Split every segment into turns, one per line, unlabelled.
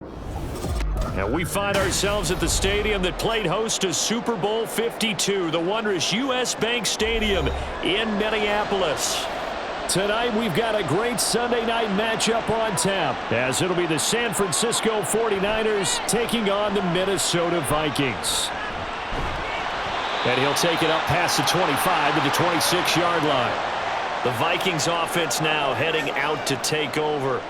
And we find ourselves at the stadium that played host to Super Bowl 52, the wondrous U.S. Bank Stadium in Minneapolis. Tonight, we've got a great Sunday night matchup on tap, as it'll be the San Francisco 49ers taking on the Minnesota Vikings. And he'll take it up past the 25 to the 26-yard line. The Vikings offense now heading out to take over.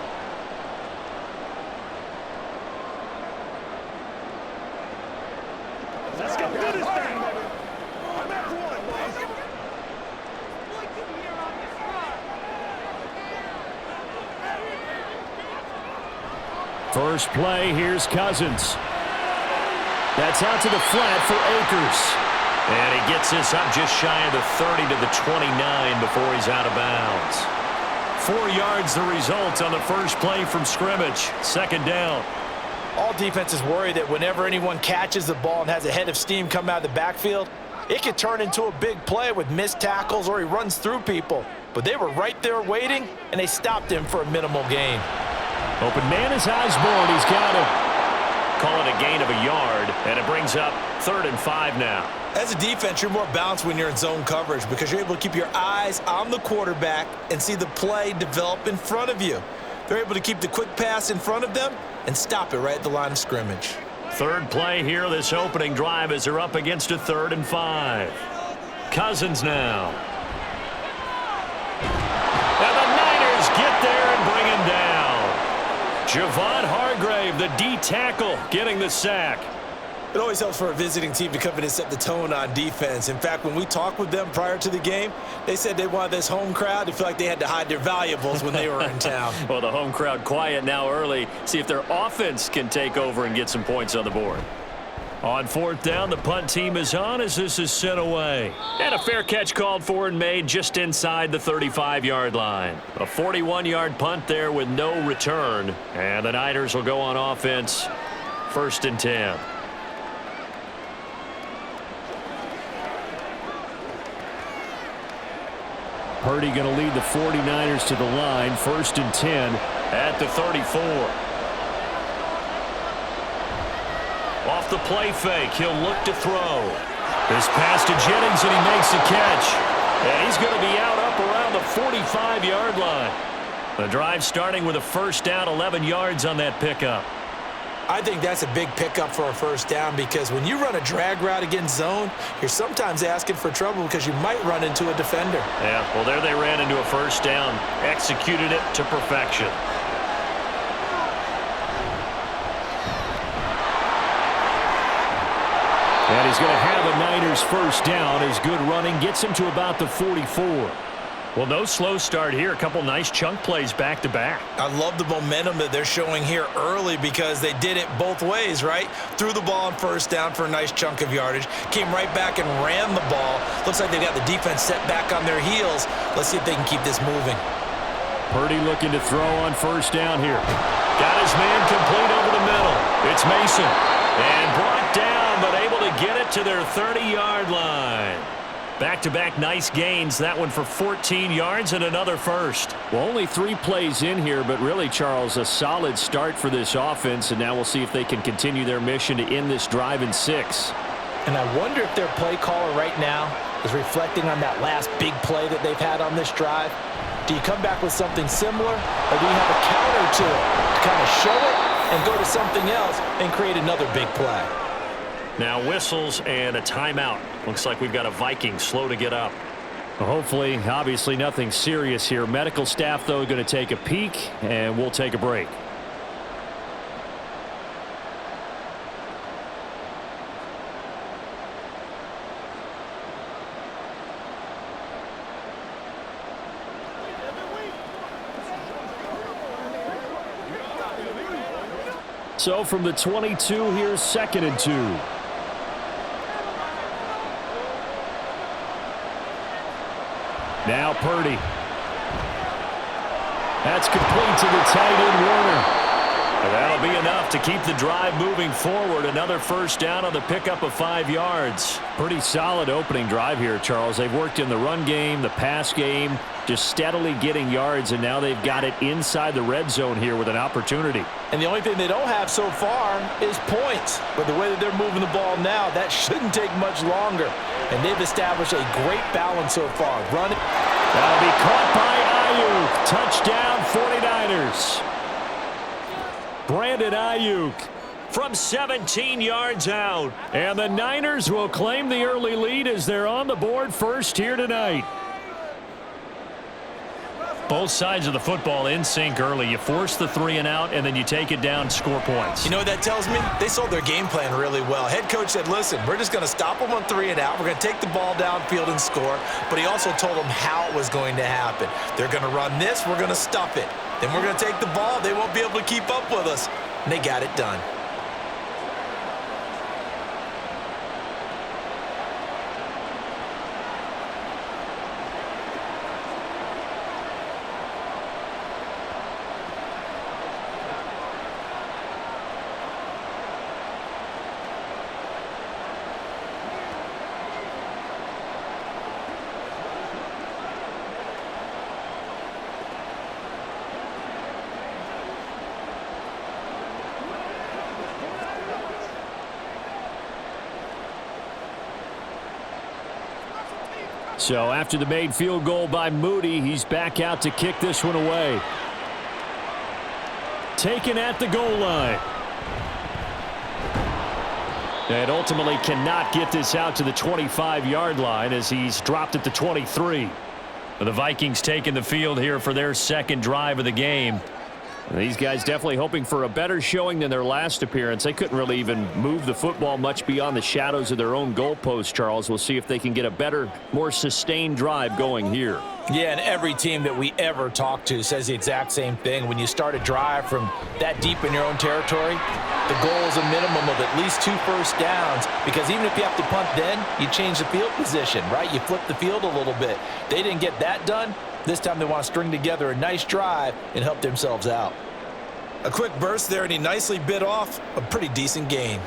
First play, here's Cousins. That's out to the flat for Akers. And he gets this up just shy of the 30 to the 29 before he's out of bounds. 4 yards the result on the first play from scrimmage. Second down.
All defenses worry that whenever anyone catches the ball and has a head of steam come out of the backfield, it could turn into a big play with missed tackles or he runs through people. But they were right there waiting, and they stopped him for a minimal gain.
Open man is Osborne. He's got him. Call it a gain of a yard, and it brings up 3rd and 5 now.
As a defense, you're more balanced when you're in zone coverage because you're able to keep your eyes on the quarterback and see the play develop in front of you. They're able to keep the quick pass in front of them and stop it right at the line of scrimmage.
Third play here, this opening drive as they're up against a 3rd and 5. Cousins now. And the Niners get there and bring him down. Javon Hargrave, the D tackle, getting the sack.
It always helps for a visiting team to come in and set the tone on defense. In fact, when we talked with them prior to the game, they said they wanted this home crowd to feel like they had to hide their valuables when they were in town.
Well, the home crowd quiet now early. See if their offense can take over and get some points on the board. On 4th down, the punt team is on as this is sent away. And a fair catch called for and made just inside the 35-yard line. A 41-yard punt there with no return. And the Niners will go on offense. 1st and 10. Purdy going to lead the 49ers to the line. 1st and 10 at the 34. Off the play fake, he'll look to throw. This pass to Jennings, and he makes the catch. And he's going to be out up around the 45-yard line. The drive starting with a first down, 11 yards on that pickup.
I think that's a big pickup for a first down because when you run a drag route against zone, you're sometimes asking for trouble because you might run into a defender.
Yeah, well, there they ran into a first down, executed it to perfection. And he's going to have a Niners first down as good running gets him to about the 44. Well, no slow start here. A couple nice chunk plays back-to-back.
I love the momentum that they're showing here early because they did it both ways, right? Threw the ball on first down for a nice chunk of yardage. Came right back and ran the ball. Looks like they got the defense set back on their heels. Let's see if they can keep this moving.
Purdy looking to throw on first down here. Got his man complete over the middle. It's Mason. And brought down, but able to get it to their 30-yard line. Back-to-back nice gains. That one for 14 yards and another first. Well, only 3 plays in here, but really, Charles, a solid start for this offense. And now we'll see if they can continue their mission to end this drive in 6.
And I wonder if their play caller right now is reflecting on that last big play that they've had on this drive. Do you come back with something similar, or do you have a counter to it to kind of show it and go to something else and create another big play?
Now whistles and a timeout. Looks like we've got a Viking slow to get up. Well, hopefully, obviously nothing serious here. Medical staff, though, going to take a peek, and we'll take a break. So from the 22, here's 2nd and 2. Now Purdy. That's complete to the tight end Warner. That'll be enough to keep the drive moving forward. Another first down on the pickup of 5 yards. Pretty solid opening drive here, Charles. They've worked in the run game, the pass game, just steadily getting yards, and now they've got it inside the red zone here with an opportunity.
And the only thing they don't have so far is points. But the way that they're moving the ball now, that shouldn't take much longer. And they've established a great balance so far. Running.
That'll be caught by Ayuk. Touchdown, 49ers. Brandon Ayuk from 17 yards out. And the Niners will claim the early lead as they're on the board first here tonight. Both sides of the football in sync early. You force the 3 and out, and then you take it down, score points.
You know what that tells me? They sold their game plan really well. Head coach said, listen, we're just going to stop them on 3 and out. We're going to take the ball downfield and score. But he also told them how it was going to happen. They're going to run this. We're going to stuff it. Then we're going to take the ball. They won't be able to keep up with us. And they got it done.
So after the made field goal by Moody, he's back out to kick this one away. Taken at the goal line. And ultimately cannot get this out to the 25-yard line as he's dropped at the 23. The Vikings taking the field here for their second drive of the game. These guys definitely hoping for a better showing than their last appearance. They couldn't really even move the football much beyond the shadows of their own goalpost, Charles. We'll see if they can get a better, more sustained drive going here.
Yeah, and every team that we ever talk to says the exact same thing. When you start a drive from that deep in your own territory, the goal is a minimum of at least 2 first downs, because even if you have to punt then, you change the field position, right? You flip the field a little bit. They didn't get that done. This time they want to string together a nice drive and help themselves out. A quick burst there, and he nicely bit off a pretty decent gain.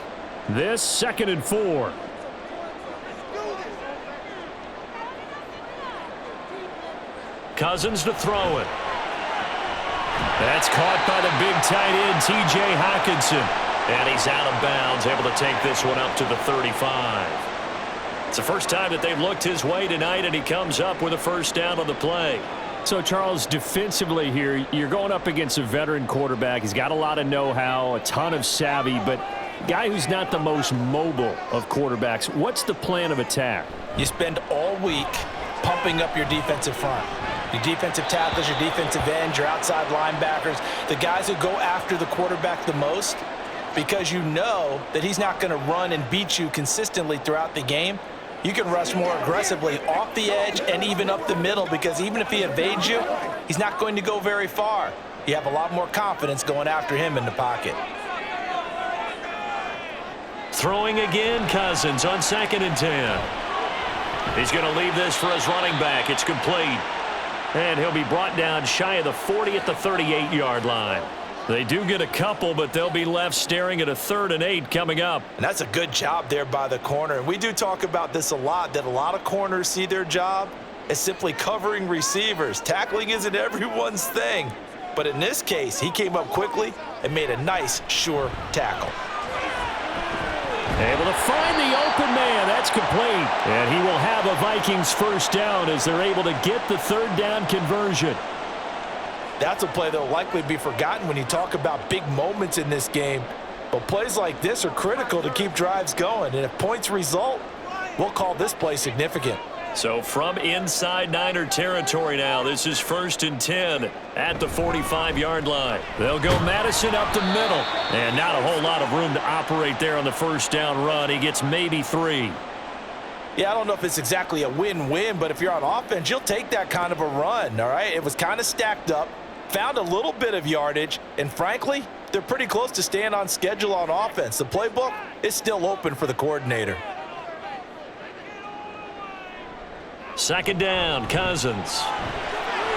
This 2nd and 4. Cousins to throw it. That's caught by the big tight end, T.J. Hockenson. And he's out of bounds, able to take this one up to the 35. It's the first time that they've looked his way tonight, and he comes up with a first down on the play. So, Charles, defensively here, you're going up against a veteran quarterback. He's got a lot of know-how, a ton of savvy, but a guy who's not the most mobile of quarterbacks. What's the plan of attack?
You spend all week pumping up your defensive front. Your defensive tackles, your defensive ends, your outside linebackers, the guys who go after the quarterback the most, because you know that he's not going to run and beat you consistently throughout the game. You can rush more aggressively off the edge and even up the middle, because even if he evades you, he's not going to go very far. You have a lot more confidence going after him in the pocket.
Throwing again, Cousins on 2nd and 10. He's going to leave this for his running back. It's complete. And he'll be brought down shy of the 40 at the 38-yard line. They do get a couple, but they'll be left staring at a 3rd and 8 coming up.
And that's a good job there by the corner. And we do talk about this a lot, that a lot of corners see their job as simply covering receivers. Tackling isn't everyone's thing. But in this case, he came up quickly and made a nice, sure tackle.
Able to find the open man. That's complete. And he will have a Vikings first down as they're able to get the 3rd down conversion.
That's a play that will likely be forgotten when you talk about big moments in this game. But plays like this are critical to keep drives going. And if points result, we'll call this play significant.
So from inside Niner territory now, this is 1st and 10 at the 45-yard line. They'll go Madison up the middle. And not a whole lot of room to operate there on the first down run. He gets maybe 3.
Yeah, I don't know if it's exactly a win-win, but if you're on offense, you'll take that kind of a run, all right? It was kind of stacked up, found a little bit of yardage, and frankly, they're pretty close to staying on schedule on offense. The playbook is still open for the coordinator.
2nd down, Cousins.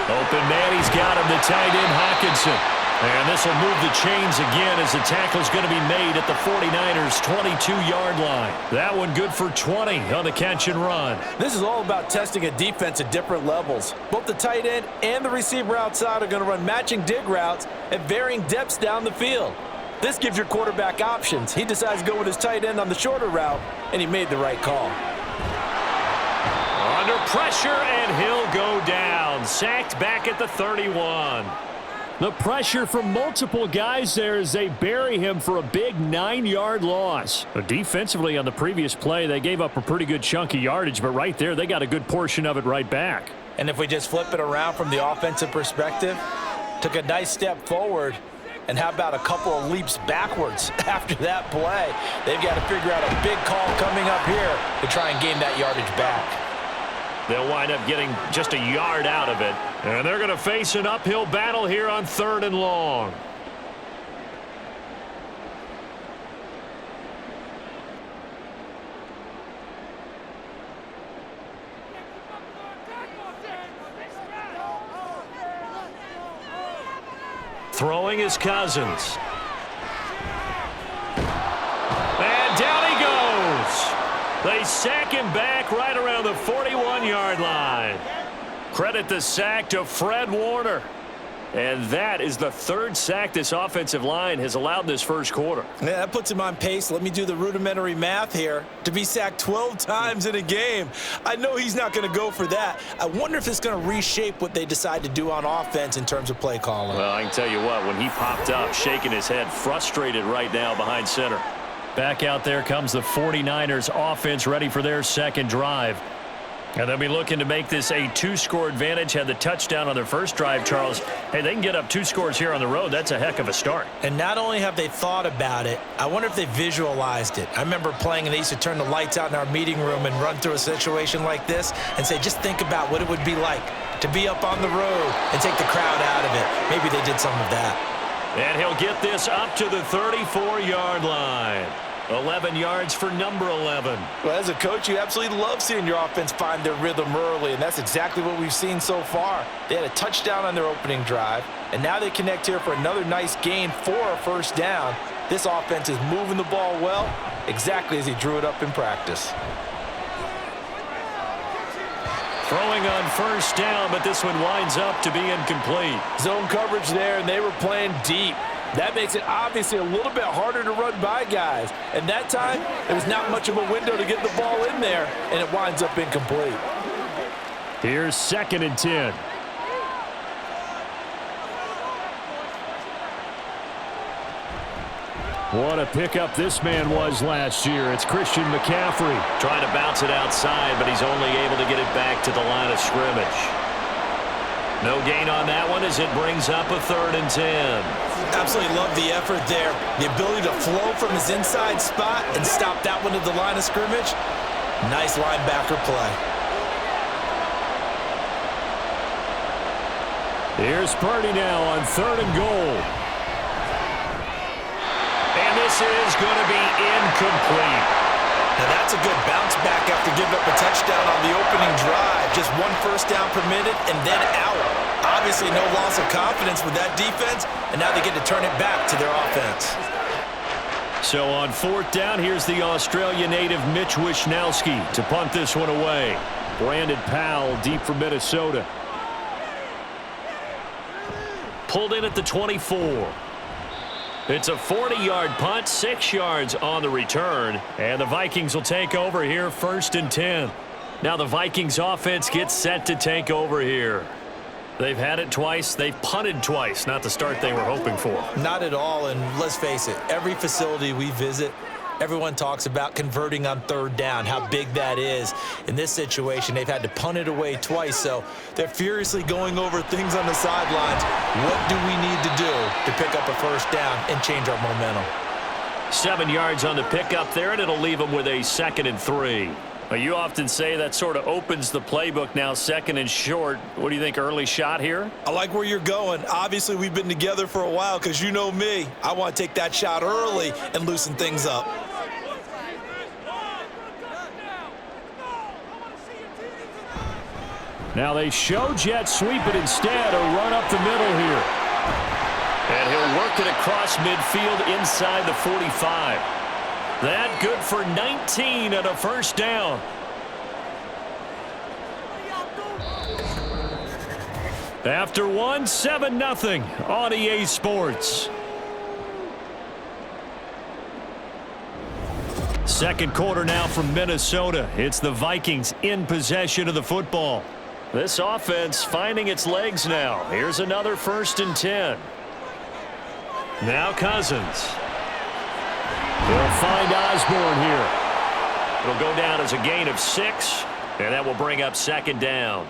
Open man, he's got him, the tight end, Hockenson. And this will move the chains again as the tackle is going to be made at the 49ers' 22-yard line. That one good for 20 on the catch and run.
This is all about testing a defense at different levels. Both the tight end and the receiver outside are going to run matching dig routes at varying depths down the field. This gives your quarterback options. He decides to go with his tight end on the shorter route, and he made the right call.
Under pressure, and he'll go down. Sacked back at the 31. The pressure from multiple guys there as they bury him for a big 9-yard loss. But defensively on the previous play, they gave up a pretty good chunk of yardage, but right there, they got a good portion of it right back.
And if we just flip it around from the offensive perspective, took a nice step forward, and how about a couple of leaps backwards after that play? They've got to figure out a big call coming up here to try and gain that yardage back.
They'll wind up getting just a yard out of it. And they're going to face an uphill battle here on 3rd and long. Throwing is Cousins. And down he goes. They sack him back right around the 41-yard line. Credit the sack to Fred Warner. And that is the 3rd sack this offensive line has allowed this first quarter.
Yeah, that puts him on pace. Let me do the rudimentary math here. To be sacked 12 times in a game, I know he's not going to go for that. I wonder if it's going to reshape what they decide to do on offense in terms of play calling.
Well, I can tell you what, when he popped up, shaking his head, frustrated right now behind center. Back out there comes the 49ers offense ready for their second drive. And they'll be looking to make this a 2-score advantage. Had the touchdown on their first drive, Charles. Hey, they can get up 2 scores here on the road. That's a heck of a start.
And not only have they thought about it, I wonder if they visualized it. I remember playing and they used to turn the lights out in our meeting room and run through a situation like this and say, just think about what it would be like to be up on the road and take the crowd out of it. Maybe they did some of that.
And he'll get this up to the 34-yard line. 11 yards for number 11.
Well, as a coach, you absolutely love seeing your offense find their rhythm early, and that's exactly what we've seen so far. They had a touchdown on their opening drive, and now they connect here for another nice gain for a first down. This offense is moving the ball well, exactly as he drew it up in practice.
Throwing on first down, but this one winds up to be incomplete.
Zone coverage there, and they were playing deep. That makes it obviously a little bit harder to run by guys. And that time, there was not much of a window to get the ball in there, and it winds up incomplete.
Here's 2nd and 10. What a pickup this man was last year. It's Christian McCaffrey. Trying to bounce it outside, but he's only able to get it back to the line of scrimmage. No gain on that one as it brings up a 3rd and 10.
Absolutely love the effort there. The ability to flow from his inside spot and stop that one at the line of scrimmage. Nice linebacker play.
Here's Purdy now on 3rd and goal. And this is going to be incomplete.
Now that's a good bounce back after giving up a touchdown on the opening drive. Just 1 first down per minute and then out. Obviously no loss of confidence with that defense, and now they get to turn it back to their offense.
So on 4th down, here's the Australia native Mitch Wishnowski to punt this one away. Brandon Powell deep for Minnesota. Pulled in at the 24. It's a 40-yard punt, 6 yards on the return, and the Vikings will take over here 1st and 10. Now the Vikings offense gets set to take over here. They've had it twice. They've punted twice. Not the start they were hoping for.
Not at all, and let's face it, every facility we visit, everyone talks about converting on 3rd down, how big that is. In this situation, they've had to punt it away twice, so they're furiously going over things on the sidelines. What do we need to do to pick up a first down and change our momentum?
7 yards on the pickup there, and it'll leave them with a 2nd and 3. Well, you often say that sort of opens the playbook now, 2nd and short. What do you think, early shot here?
I like where you're going. Obviously, we've been together for a while because you know me. I want to take that shot early and loosen things up.
Now they show jet sweep it instead, a run up the middle here. And he'll work it across midfield inside the 45. That good for 19 and a first down. After one, 7-0 on EA Sports. Second quarter now from Minnesota. It's the Vikings in possession of the football. This offense finding its legs now. Here's another 1st and 10. Now Cousins. He'll find Osborne here. It'll go down as a gain of 6, and that will bring up 2nd down.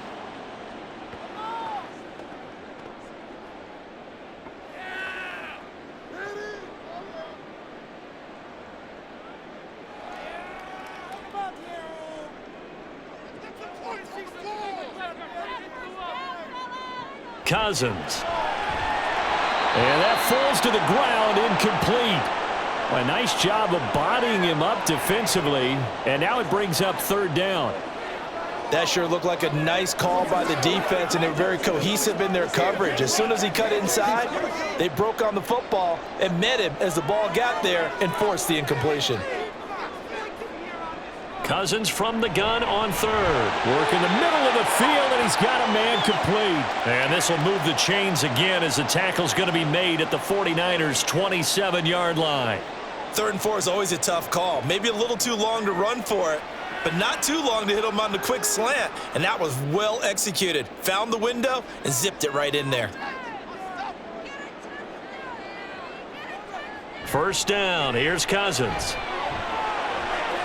Cousins. And that falls to the ground, incomplete. A nice job of bodying him up defensively, and now it brings up 3rd down.
That sure looked like a nice call by the defense, and they were very cohesive in their coverage. As soon as he cut inside, they broke on the football and met him as the ball got there and forced the incompletion.
Cousins from the gun on 3rd. Work in the middle of the field, and he's got a man complete. And this will move the chains again as the tackle's going to be made at the 49ers' 27-yard line.
3rd and 4 is always a tough call. Maybe a little too long to run for it, but not too long to hit him on the quick slant. And that was well executed. Found the window and zipped it right in there.
1st down. Here's Cousins.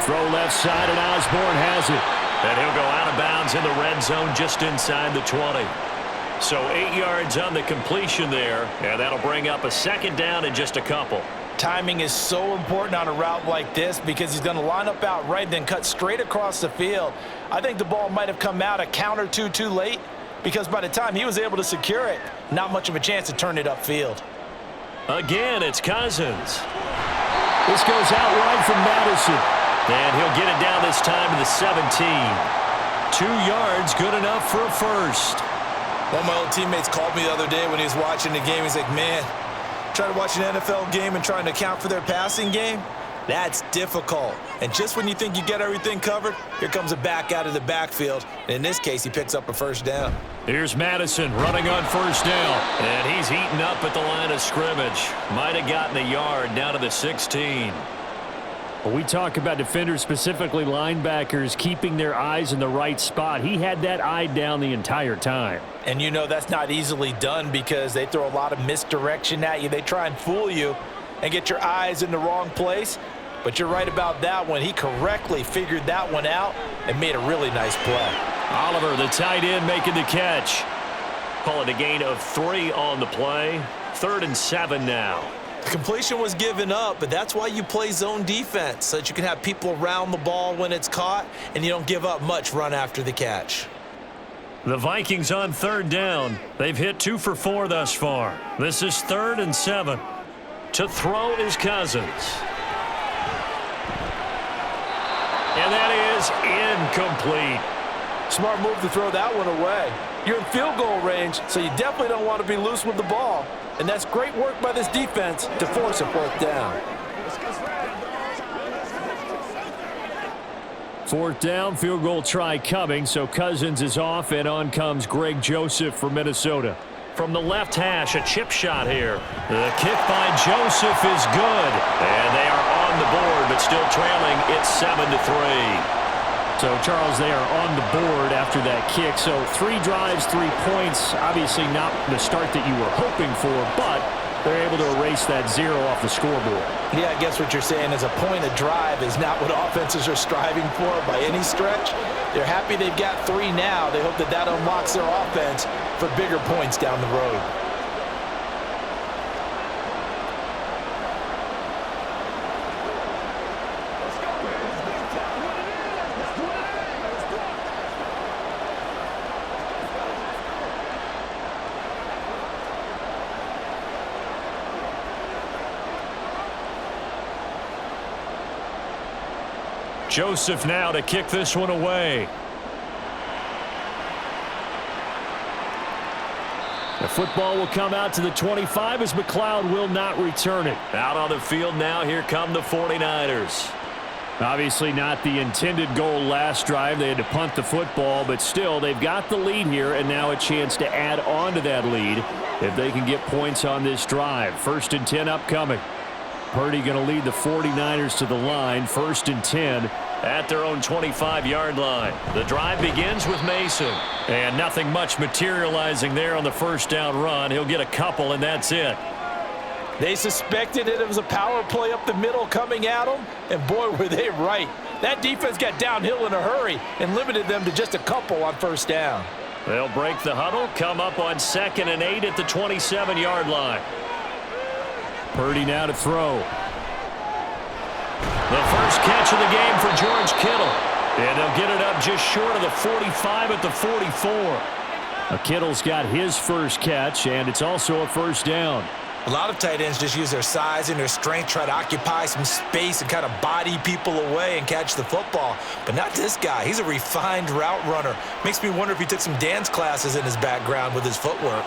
Throw left side, and Osborne has it. And he'll go out of bounds in the red zone just inside the 20. So 8 yards on the completion there, and that'll bring up a 2nd down in just a couple.
Timing is so important on a route like this because he's going to line up out right, then cut straight across the field. I think the ball might have come out a count or two too late because by the time he was able to secure it, not much of a chance to turn it upfield.
Again, it's Cousins. This goes out wide from Madison. And he'll get it down this time to the 17. 2 yards, good enough for a first.
One of my old teammates called me the other day when he was watching the game. He's like, man, trying to watch an NFL game and trying to account for their passing game, that's difficult. And just when you think you get everything covered, here comes a back out of the backfield. And in this case, he picks up a 1st down.
Here's Madison running on 1st down. And he's heating up at the line of scrimmage. Might have gotten a yard down to the 16. When we talk about defenders, specifically linebackers, keeping their eyes in the right spot, he had that eye down the entire time.
And you know that's not easily done because they throw a lot of misdirection at you. They try and fool you and get your eyes in the wrong place. But you're right about that one. He correctly figured that one out and made a really nice play.
Oliver, the tight end, making the catch. Call it a gain of 3 on the play. 3rd and 7 now.
The completion was given up, but that's why you play zone defense, so that you can have people around the ball when it's caught, and you don't give up much run after the catch.
The Vikings on 3rd down. They've hit 2 for 4 thus far. This is 3rd and 7. To throw is Cousins. And that is incomplete.
Smart move to throw that one away. You're in field goal range, so you definitely don't want to be loose with the ball. And that's great work by this defense to force a 4th down.
4th down, field goal try coming, so Cousins is off, and on comes Greg Joseph for Minnesota. From the left hash, a chip shot here. The kick by Joseph is good, and they are on the board, but still trailing. It's 7-3. So, Charles, they are on the board after that kick. So 3 drives, 3 points. Obviously not the start that you were hoping for, but they're able to erase that 0 off the scoreboard.
Yeah, I guess what you're saying is a point of drive is not what offenses are striving for by any stretch. They're happy they've got 3 now. They hope that that unlocks their offense for bigger points down the road.
Joseph now to kick this one away. The football will come out to the 25 as McLeod will not return it. Out on the field now, here come the 49ers. Obviously not the intended goal last drive. They had to punt the football, but still, they've got the lead here, and now a chance to add on to that lead if they can get points on this drive. 1st and 10 upcoming. Purdy going to lead the 49ers to the line. 1st and 10 at their own 25-yard line. The drive begins with Mason. And nothing much materializing there on the first down run. He'll get a couple, and that's it.
They suspected it was a power play up the middle coming at them, and boy, were they right. That defense got downhill in a hurry and limited them to just a couple on first down.
They'll break the huddle, come up on 2nd and 8 at the 27-yard line. Purdy now to throw. The first catch of the game for George Kittle. And they'll get it up just short of the 45 at the 44. Kittle's got his first catch, and it's also a first down.
A lot of tight ends just use their size and their strength, try to occupy some space and kind of body people away and catch the football. But not this guy. He's a refined route runner. Makes me wonder if he took some dance classes in his background with his footwork.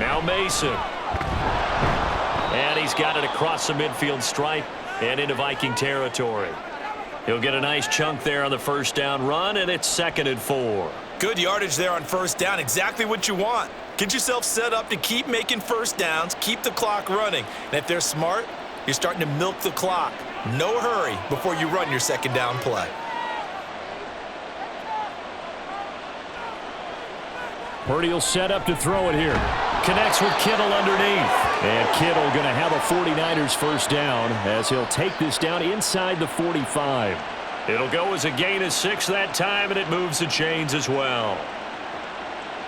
Now Mason. And he's got it across the midfield stripe and into Viking territory. He'll get a nice chunk there on the first down run, and it's 2nd and 4.
Good yardage there on first down. Exactly what you want. Get yourself set up to keep making first downs, keep the clock running. And if they're smart, you're starting to milk the clock. No hurry before you run your second down play.
Purdy will set up to throw it here. Connects with Kittle underneath. And Kittle going to have a 49ers first down as he'll take this down inside the 45. It'll go as a gain of 6 that time, and it moves the chains as well.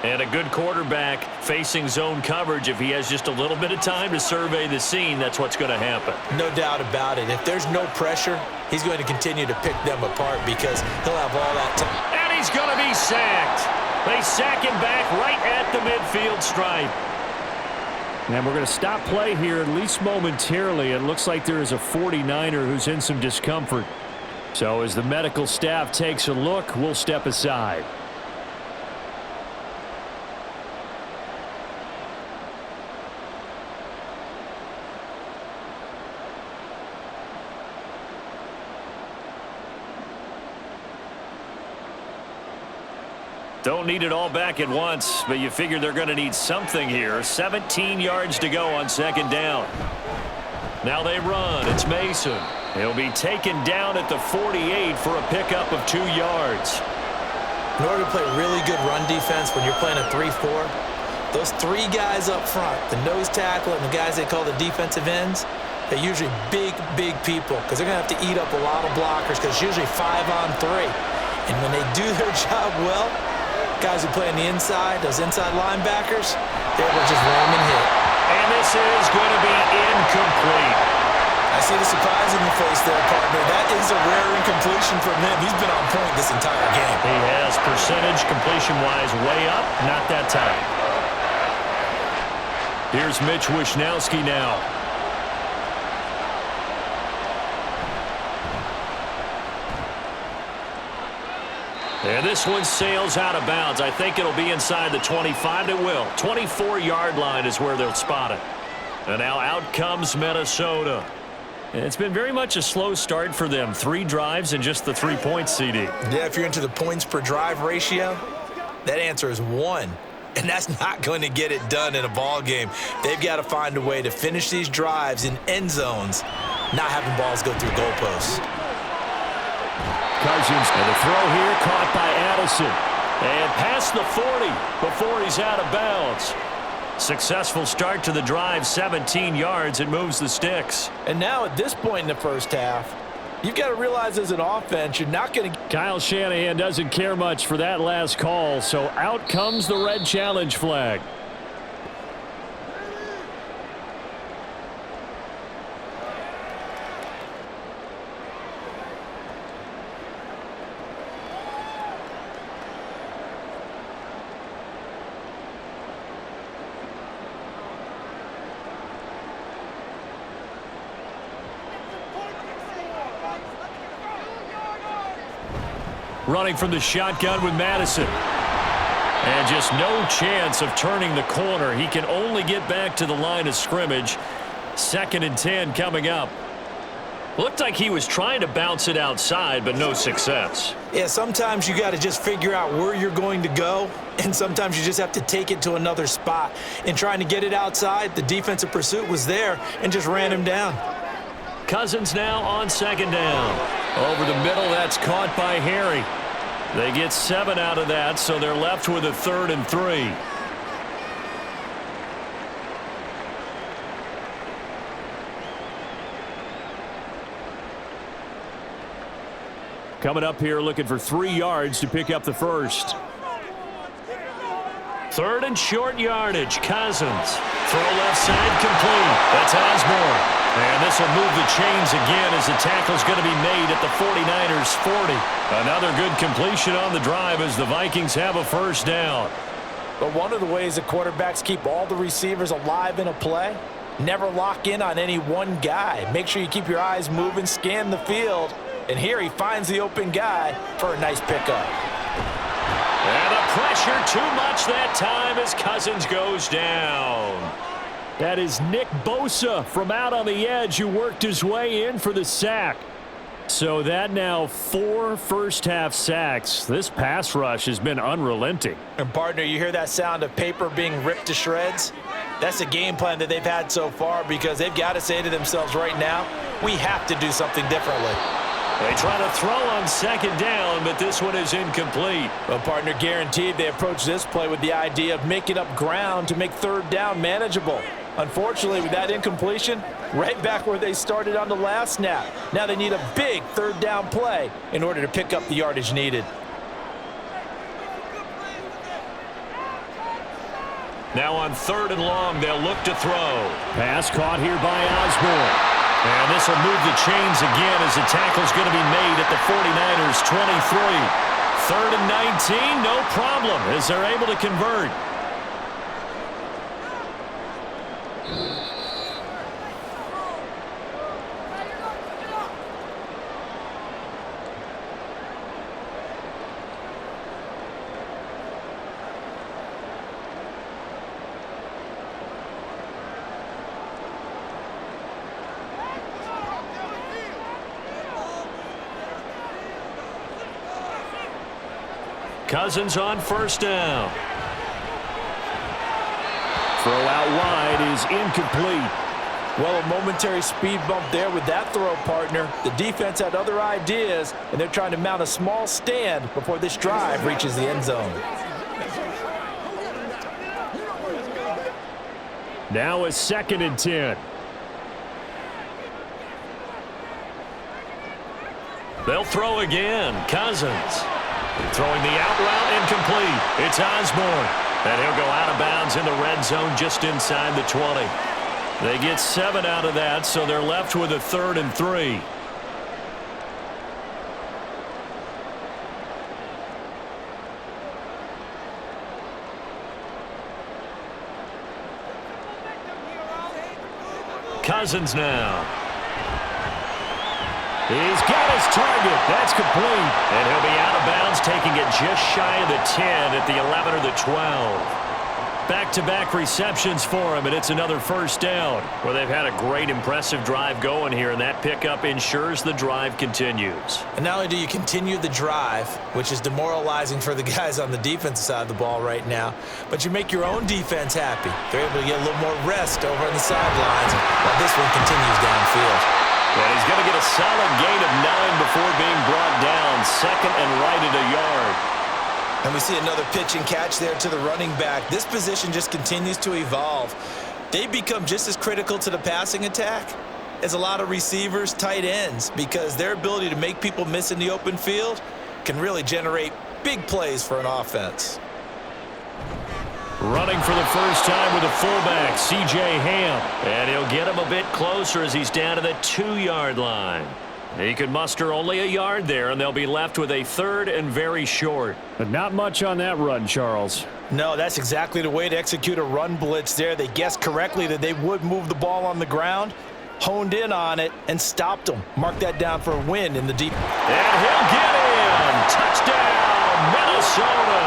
And a good quarterback facing zone coverage. If he has just a little bit of time to survey the scene, that's what's going to happen.
No doubt about it. If there's no pressure, he's going to continue to pick them apart because he'll have all that time.
And he's going to be sacked. They sack him back right at the midfield stripe. And we're going to stop play here, at least momentarily. It looks like there is a 49er who's in some discomfort. So as the medical staff takes a look, we'll step aside. Don't need it all back at once, but you figure they're going to need something here. 17 yards to go on second down. Now they run. It's Mason. He'll be taken down at the 48 for a pickup of 2 yards.
In order to play really good run defense when you're playing a 3-4, those 3 guys up front, the nose tackle and the guys they call the defensive ends, they're usually big, big people because they're going to have to eat up a lot of blockers because it's usually 5-on-3. And when they do their job well, guys who play on the inside, those inside linebackers, they're able to just ram and hit.
And this is going to be incomplete.
I see the surprise in your face there, partner. That is a rare incompletion from him. He's been on point this entire game.
He has percentage completion-wise way up. Not that time. Here's Mitch Wishnowski now. And this one sails out of bounds. I think it'll be inside the 25. It will. 24-yard line is where they'll spot it. And now out comes Minnesota. And it's been very much a slow start for them. 3 drives and just the 3 points, CD.
Yeah, if you're into the points per drive ratio, that answer is 1. And that's not going to get it done in a ball game. They've got to find a way to finish these drives in end zones, not having balls go through goalposts.
Cousins, and the throw here caught by Addison. And past the 40 before he's out of bounds. Successful start to the drive, 17 yards. It moves the sticks.
And now at this point in the first half, you've got to realize as an offense, you're not going to...
Kyle Shanahan doesn't care much for that last call, so out comes the red challenge flag. running from the shotgun with Madison. And just no chance of turning the corner. He can only get back to the line of scrimmage. 2nd and 10 coming up. Looked like he was trying to bounce it outside, but no success.
Yeah, sometimes you got to just figure out where you're going to go, and sometimes you just have to take it to another spot. In trying to get it outside, the defensive pursuit was there and just ran him down.
Cousins now on 2nd down. Over the middle, that's caught by Harry. They get 7 out of that, so they're left with a 3rd and 3. Coming up here looking for 3 yards to pick up the first. 3rd and short yardage. Cousins. Throw left side complete. That's Osborne. And this will move the chains again as the tackle's going to be made at the 49ers 40. Another good completion on the drive as the Vikings have a first down.
But one of the ways that quarterbacks keep all the receivers alive in a play, never lock in on any one guy. Make sure you keep your eyes moving, scan the field. And here he finds the open guy for a nice pickup.
And the pressure too much that time as Cousins goes down. That is Nick Bosa from out on the edge who worked his way in for the sack. So that now 4 first-half sacks. This pass rush has been unrelenting.
And, partner, you hear that sound of paper being ripped to shreds? That's the game plan that they've had so far because they've got to say to themselves right now, we have to do something differently.
They try to throw on 2nd down, but this one is incomplete.
Well, partner, guaranteed they approach this play with the idea of making up ground to make 3rd down manageable. Unfortunately, with that incompletion, right back where they started on the last snap. Now they need a big 3rd down play in order to pick up the yardage needed.
Now on 3rd and long, they'll look to throw. Pass caught here by Osborne. And this will move the chains again as the tackle's going to be made at the 49ers 23. 3rd and 19, no problem as they're able to convert. Cousins on 1st down. Throw out wide is incomplete.
Well, a momentary speed bump there with that throw, partner. The defense had other ideas, and they're trying to mount a small stand before this drive reaches the end zone.
Now a 2nd and 10. They'll throw again. Cousins. Throwing the out route incomplete. It's Osborne. And he'll go out of bounds in the red zone just inside the 20. They get 7 out of that, so they're left with a 3rd and 3. Cousins now. He's got his target. That's complete. And he'll be out of bounds, taking it just shy of the 10 at the 11 or the 12. Back-to-back receptions for him, and it's another first down. Well, they've had a great, impressive drive going here, and that pickup ensures the drive continues.
And not only do you continue the drive, which is demoralizing for the guys on the defensive side of the ball right now, but you make your own defense happy. They're able to get a little more rest over on the sidelines while this one continues downfield.
And he's going to get a solid gain of 9 before being brought down. 2nd and right at a yard.
And we see another pitch and catch there to the running back. This position just continues to evolve. They become just as critical to the passing attack as a lot of receivers, tight ends, because their ability to make people miss in the open field can really generate big plays for an offense.
Running for the first time with a fullback, C.J. Ham. And he'll get him a bit closer as he's down to the 2-yard line. He could muster only a yard there, and they'll be left with a 3rd and very short. But not much on that run, Charles.
No, that's exactly the way to execute a run blitz there. They guessed correctly that they would move the ball on the ground, honed in on it, and stopped them. Mark that down for a win in the deep.
And he'll get in. Touchdown, Minnesota.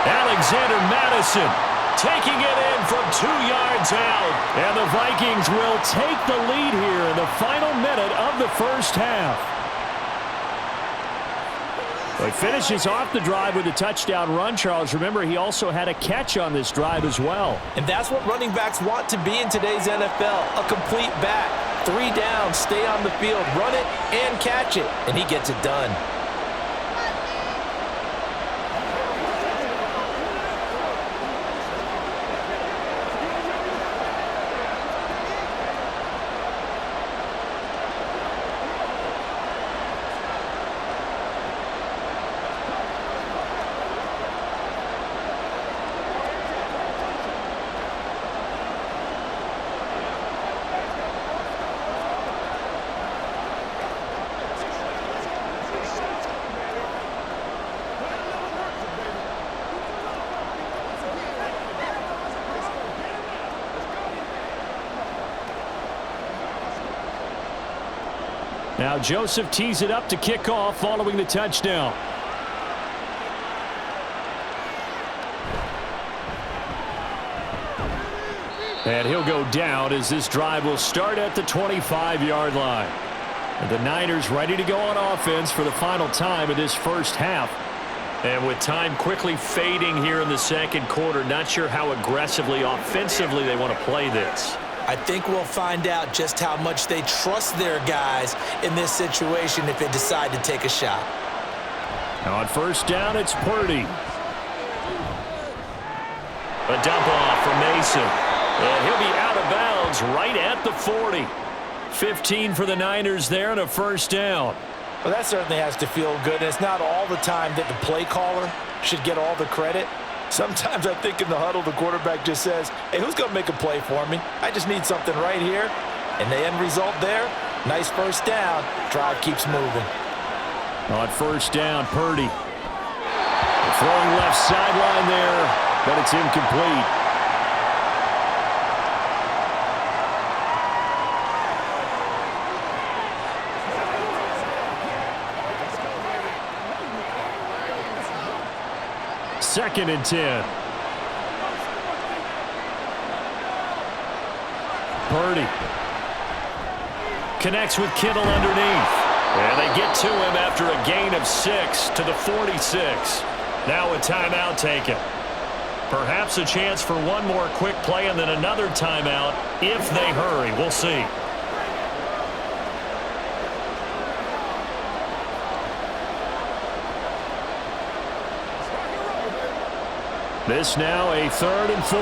Alexander Madison taking it in from 2 yards out. And the Vikings will take the lead here in the final minute of the first half. He finishes off the drive with a touchdown run, Charles. Remember, he also had a catch on this drive as well.
And that's what running backs want to be in today's NFL, a complete back. 3 down, stay on the field, run it, and catch it. And he gets it done.
Now Joseph tees it up to kick off following the touchdown. And he'll go down as this drive will start at the 25-yard line. And the Niners ready to go on offense for the final time in this first half. And with time quickly fading here in the second quarter, not sure how aggressively, offensively they want to play this.
I think we'll find out just how much they trust their guys in this situation if they decide to take a shot.
Now on first down, it's Purdy. A dump off from Mason. And he'll be out of bounds right at the 40. 15 for the Niners there and a first down.
Well, that certainly has to feel good. And it's not all the time that the play caller should get all the credit. Sometimes I think in the huddle, the quarterback just says, hey, who's going to make a play for me? I just need something right here. And the end result there, nice first down. Drive keeps moving.
On first down, Purdy. Throwing left sideline there, but it's incomplete. Second and 10. Purdy connects with Kittle underneath. And they get to him after a gain of 6 to the 46. Now a timeout taken. Perhaps a chance for one more quick play and then another timeout if they hurry. We'll see. This now a 3rd and 4.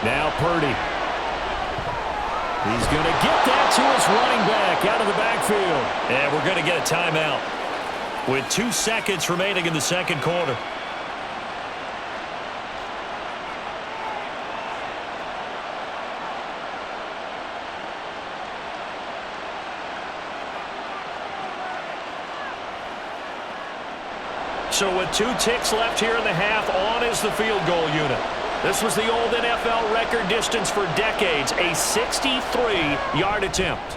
Now Purdy. He's going to get that to his running back out of the backfield. And we're going to get a timeout with 2 seconds remaining in the second quarter. So with 2 ticks left here in the half, on is the field goal unit. This was the old NFL record distance for decades, a 63-yard attempt.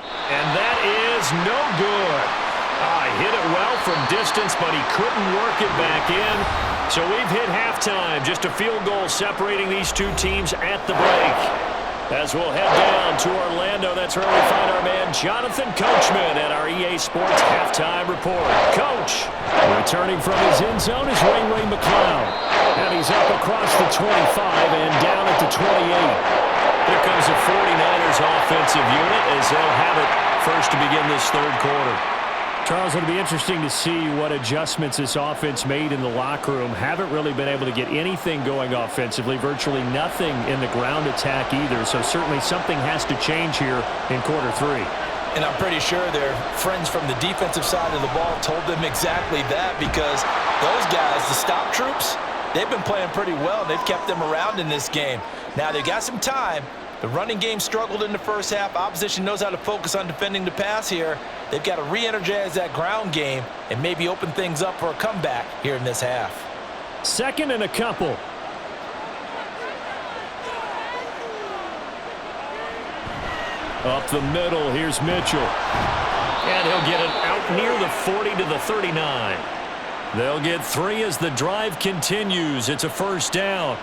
And that is no good. Hit it well from distance, but he couldn't work it back in. So we've hit halftime, just a field goal separating these 2 teams at the break. As we'll head down to Orlando, that's where we find our man Jonathan Coachman at our EA Sports Halftime Report. Coach, returning from his end zone is Ray McLeod. And he's up across the 25 and down at the 28. Here comes the 49ers offensive unit as they'll have it first to begin this third quarter. Charles, it'll be interesting to see what adjustments this offense made in the locker room. Haven't really been able to get anything going offensively, virtually nothing in the ground attack either. So certainly something has to change here in quarter 3.
And I'm pretty sure their friends from the defensive side of the ball told them exactly that, because those guys, the stop troops, they've been playing pretty well, and they've kept them around in this game. Now, they've got some time. The running game struggled in the first half. Opposition knows how to focus on defending the pass here. They've got to re-energize that ground game and maybe open things up for a comeback here in this half.
Second and a couple. Up the middle, here's Mitchell. And he'll get it out near the 40 to the 39. They'll get 3 as the drive continues. It's a first down.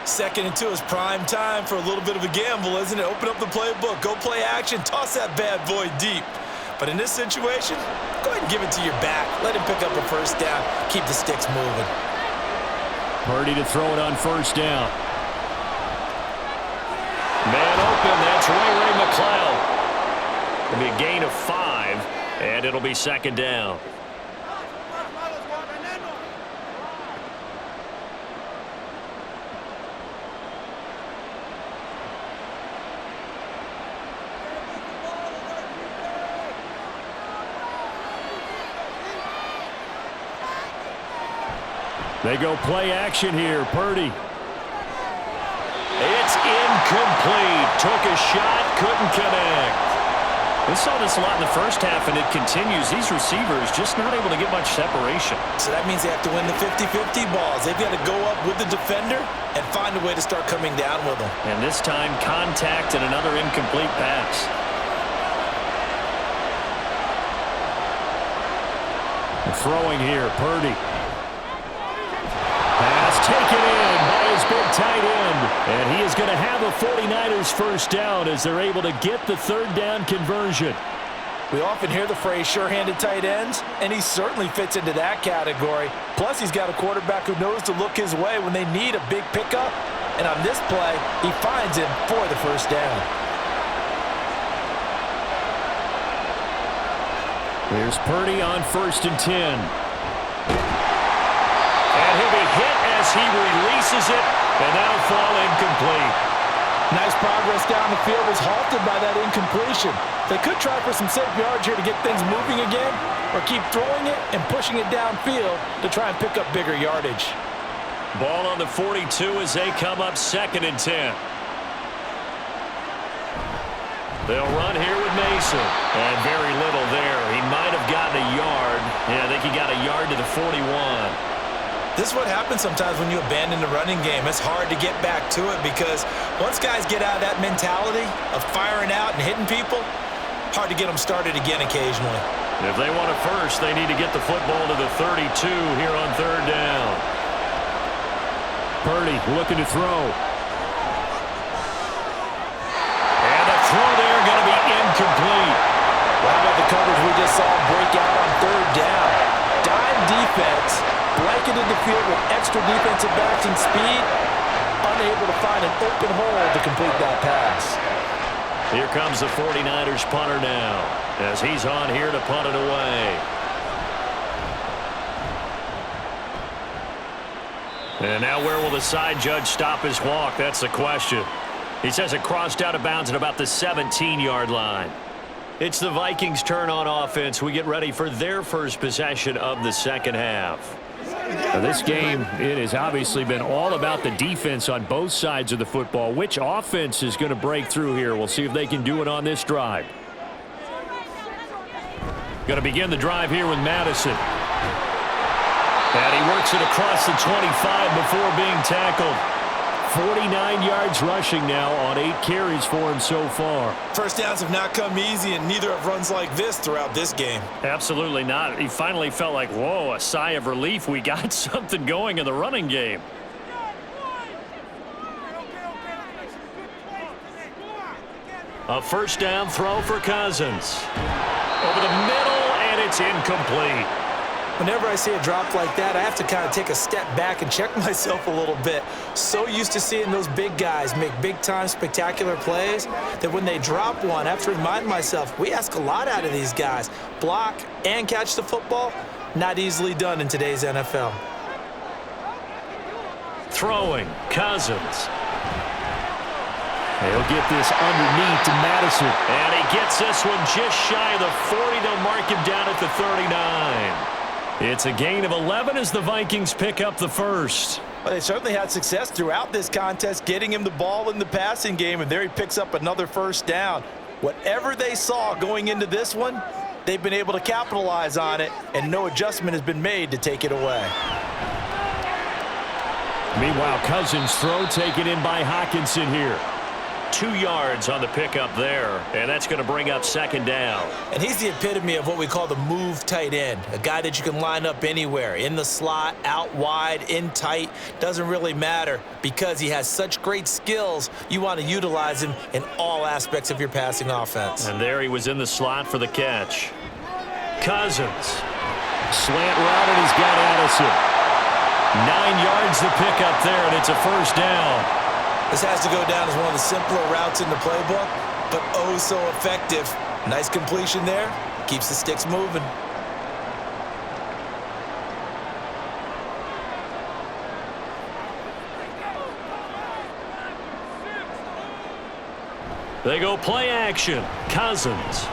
2nd and 2 is prime time for a little bit of a gamble, isn't it? Open up the playbook, go play action, toss that bad boy deep. But in this situation, go ahead and give it to your back. Let him pick up a first down. Keep the sticks moving.
Purdy to throw it on first down. Man open, that's Ray McCloud. It'll be a gain of 5, and it'll be 2nd down. They go play action here. Purdy. It's incomplete. Took a shot, couldn't connect. We saw this a lot in the first half, and it continues. These receivers just not able to get much separation.
So that means they have to win the 50-50 balls. They've got to go up with the defender and find a way to start coming down with them.
And this time, contact and another incomplete pass. Throwing here, Purdy. Pass taken in by his big tight end. And he is going to have a 49ers first down as they're able to get the 3rd down conversion.
We often hear the phrase sure-handed tight ends, and he certainly fits into that category. Plus, he's got a quarterback who knows to look his way when they need a big pickup. And on this play, he finds him for the first down.
Here's Purdy on 1st and 10. And he'll be hit as he releases it, and that'll fall incomplete.
Nice progress down the field was halted by that incompletion. They could try for some safe yards here to get things moving again, or keep throwing it and pushing it downfield to try and pick up bigger yardage.
Ball on the 42 as they come up 2nd and 10. They'll run here with Mason. And very little there. He might have gotten a yard. Yeah, I think he got a yard to the 41.
This is what happens sometimes when you abandon the running game. It's hard to get back to it because once guys get out of that mentality of firing out and hitting people, hard to get them started again occasionally.
If they want a first, they need to get the football to the 32 here on 3rd down. Purdy looking to throw. And the throw there going to be incomplete.
How about the coverage we just saw break out on 3rd down? Dime defense, blanketed the field with extra defensive backs and speed, unable to find an open hole to complete that pass.
Here comes the 49ers punter now as he's on here to punt it away. And now where will the side judge stop his walk? That's the question. He says it crossed out of bounds at about the 17-yard line. It's the Vikings' turn on offense. We get ready for their first possession of the 2nd half. Now this game, it has obviously been all about the defense on both sides of the football. Which offense is going to break through here? We'll see if they can do it on this drive. Going to begin the drive here with Madison. And he works it across the 25 before being tackled. 49 yards rushing now on 8 carries for him so far.
First downs have not come easy, and neither have runs like this throughout this game.
Absolutely not. He finally felt like, whoa, a sigh of relief. We got something going in the running game. A first down throw for Cousins. Over the middle, and it's incomplete.
Whenever I see a drop like that, I have to kind of take a step back and check myself a little bit. So used to seeing those big guys make big-time spectacular plays that when they drop one, I have to remind myself, we ask a lot out of these guys. Block and catch the football, not easily done in today's NFL.
Throwing, Cousins. He'll get this underneath to Madison. And he gets this one just shy of the 40. They'll mark him down at the 39. It's a gain of 11 as the Vikings pick up the first.
Well, they certainly had success throughout this contest, getting him the ball in the passing game, and there he picks up another first down. Whatever they saw going into this one, they've been able to capitalize on it, and no adjustment has been made to take it away.
Meanwhile, Cousins' throw taken in by Hockenson here. 2 yards on the pickup there, and that's going to bring up second down.
And he's the epitome of what we call the move tight end, a guy that you can line up anywhere, in the slot, out wide, in tight, doesn't really matter because he has such great skills. You want to utilize him in all aspects of your passing offense.
And there he was in the slot for the catch. Cousins. Slant route, and he's got Addison. 9 yards to pick up there, and it's a first down.
This has to go down as one of the simpler routes in the playbook, but oh so effective. Nice completion there. Keeps the sticks moving.
They go play action. Cousins.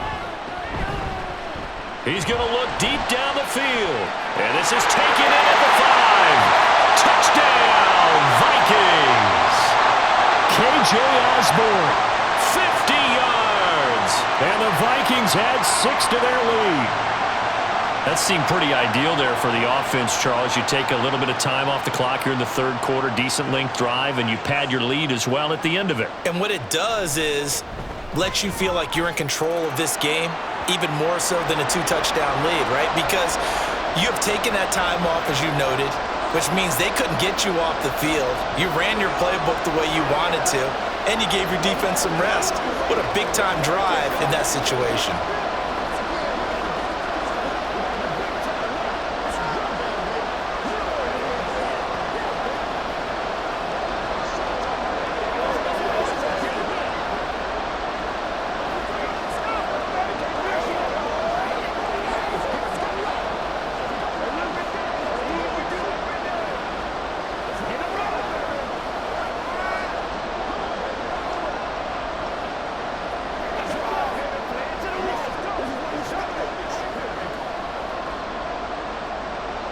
He's going to look deep down the field. And this is taken in at the 5. Touchdown, Vikings. KJ Osborne, 50 yards. And the Vikings add 6 to their lead. That seemed pretty ideal there for the offense, Charles. You take a little bit of time off the clock here in the third quarter, decent length drive, and you pad your lead as well at the end of it.
And what it does is lets you feel like you're in control of this game, even more so than a 2-touchdown lead, right? Because you have taken that time off, as you noted, which means they couldn't get you off the field. You ran your playbook the way you wanted to, and you gave your defense some rest. What a big-time drive in that situation.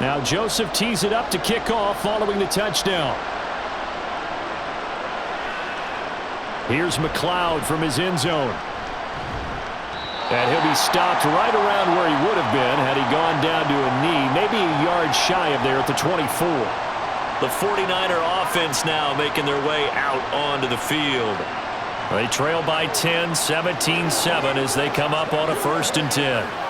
Now Joseph tees it up to kick off following the touchdown. Here's McLeod from his end zone. And he'll be stopped right around where he would have been had he gone down to a knee, maybe a yard shy of there at the 24. The 49er offense now making their way out onto the field. They trail by 10, 17-7 as they come up on a 1st and 10.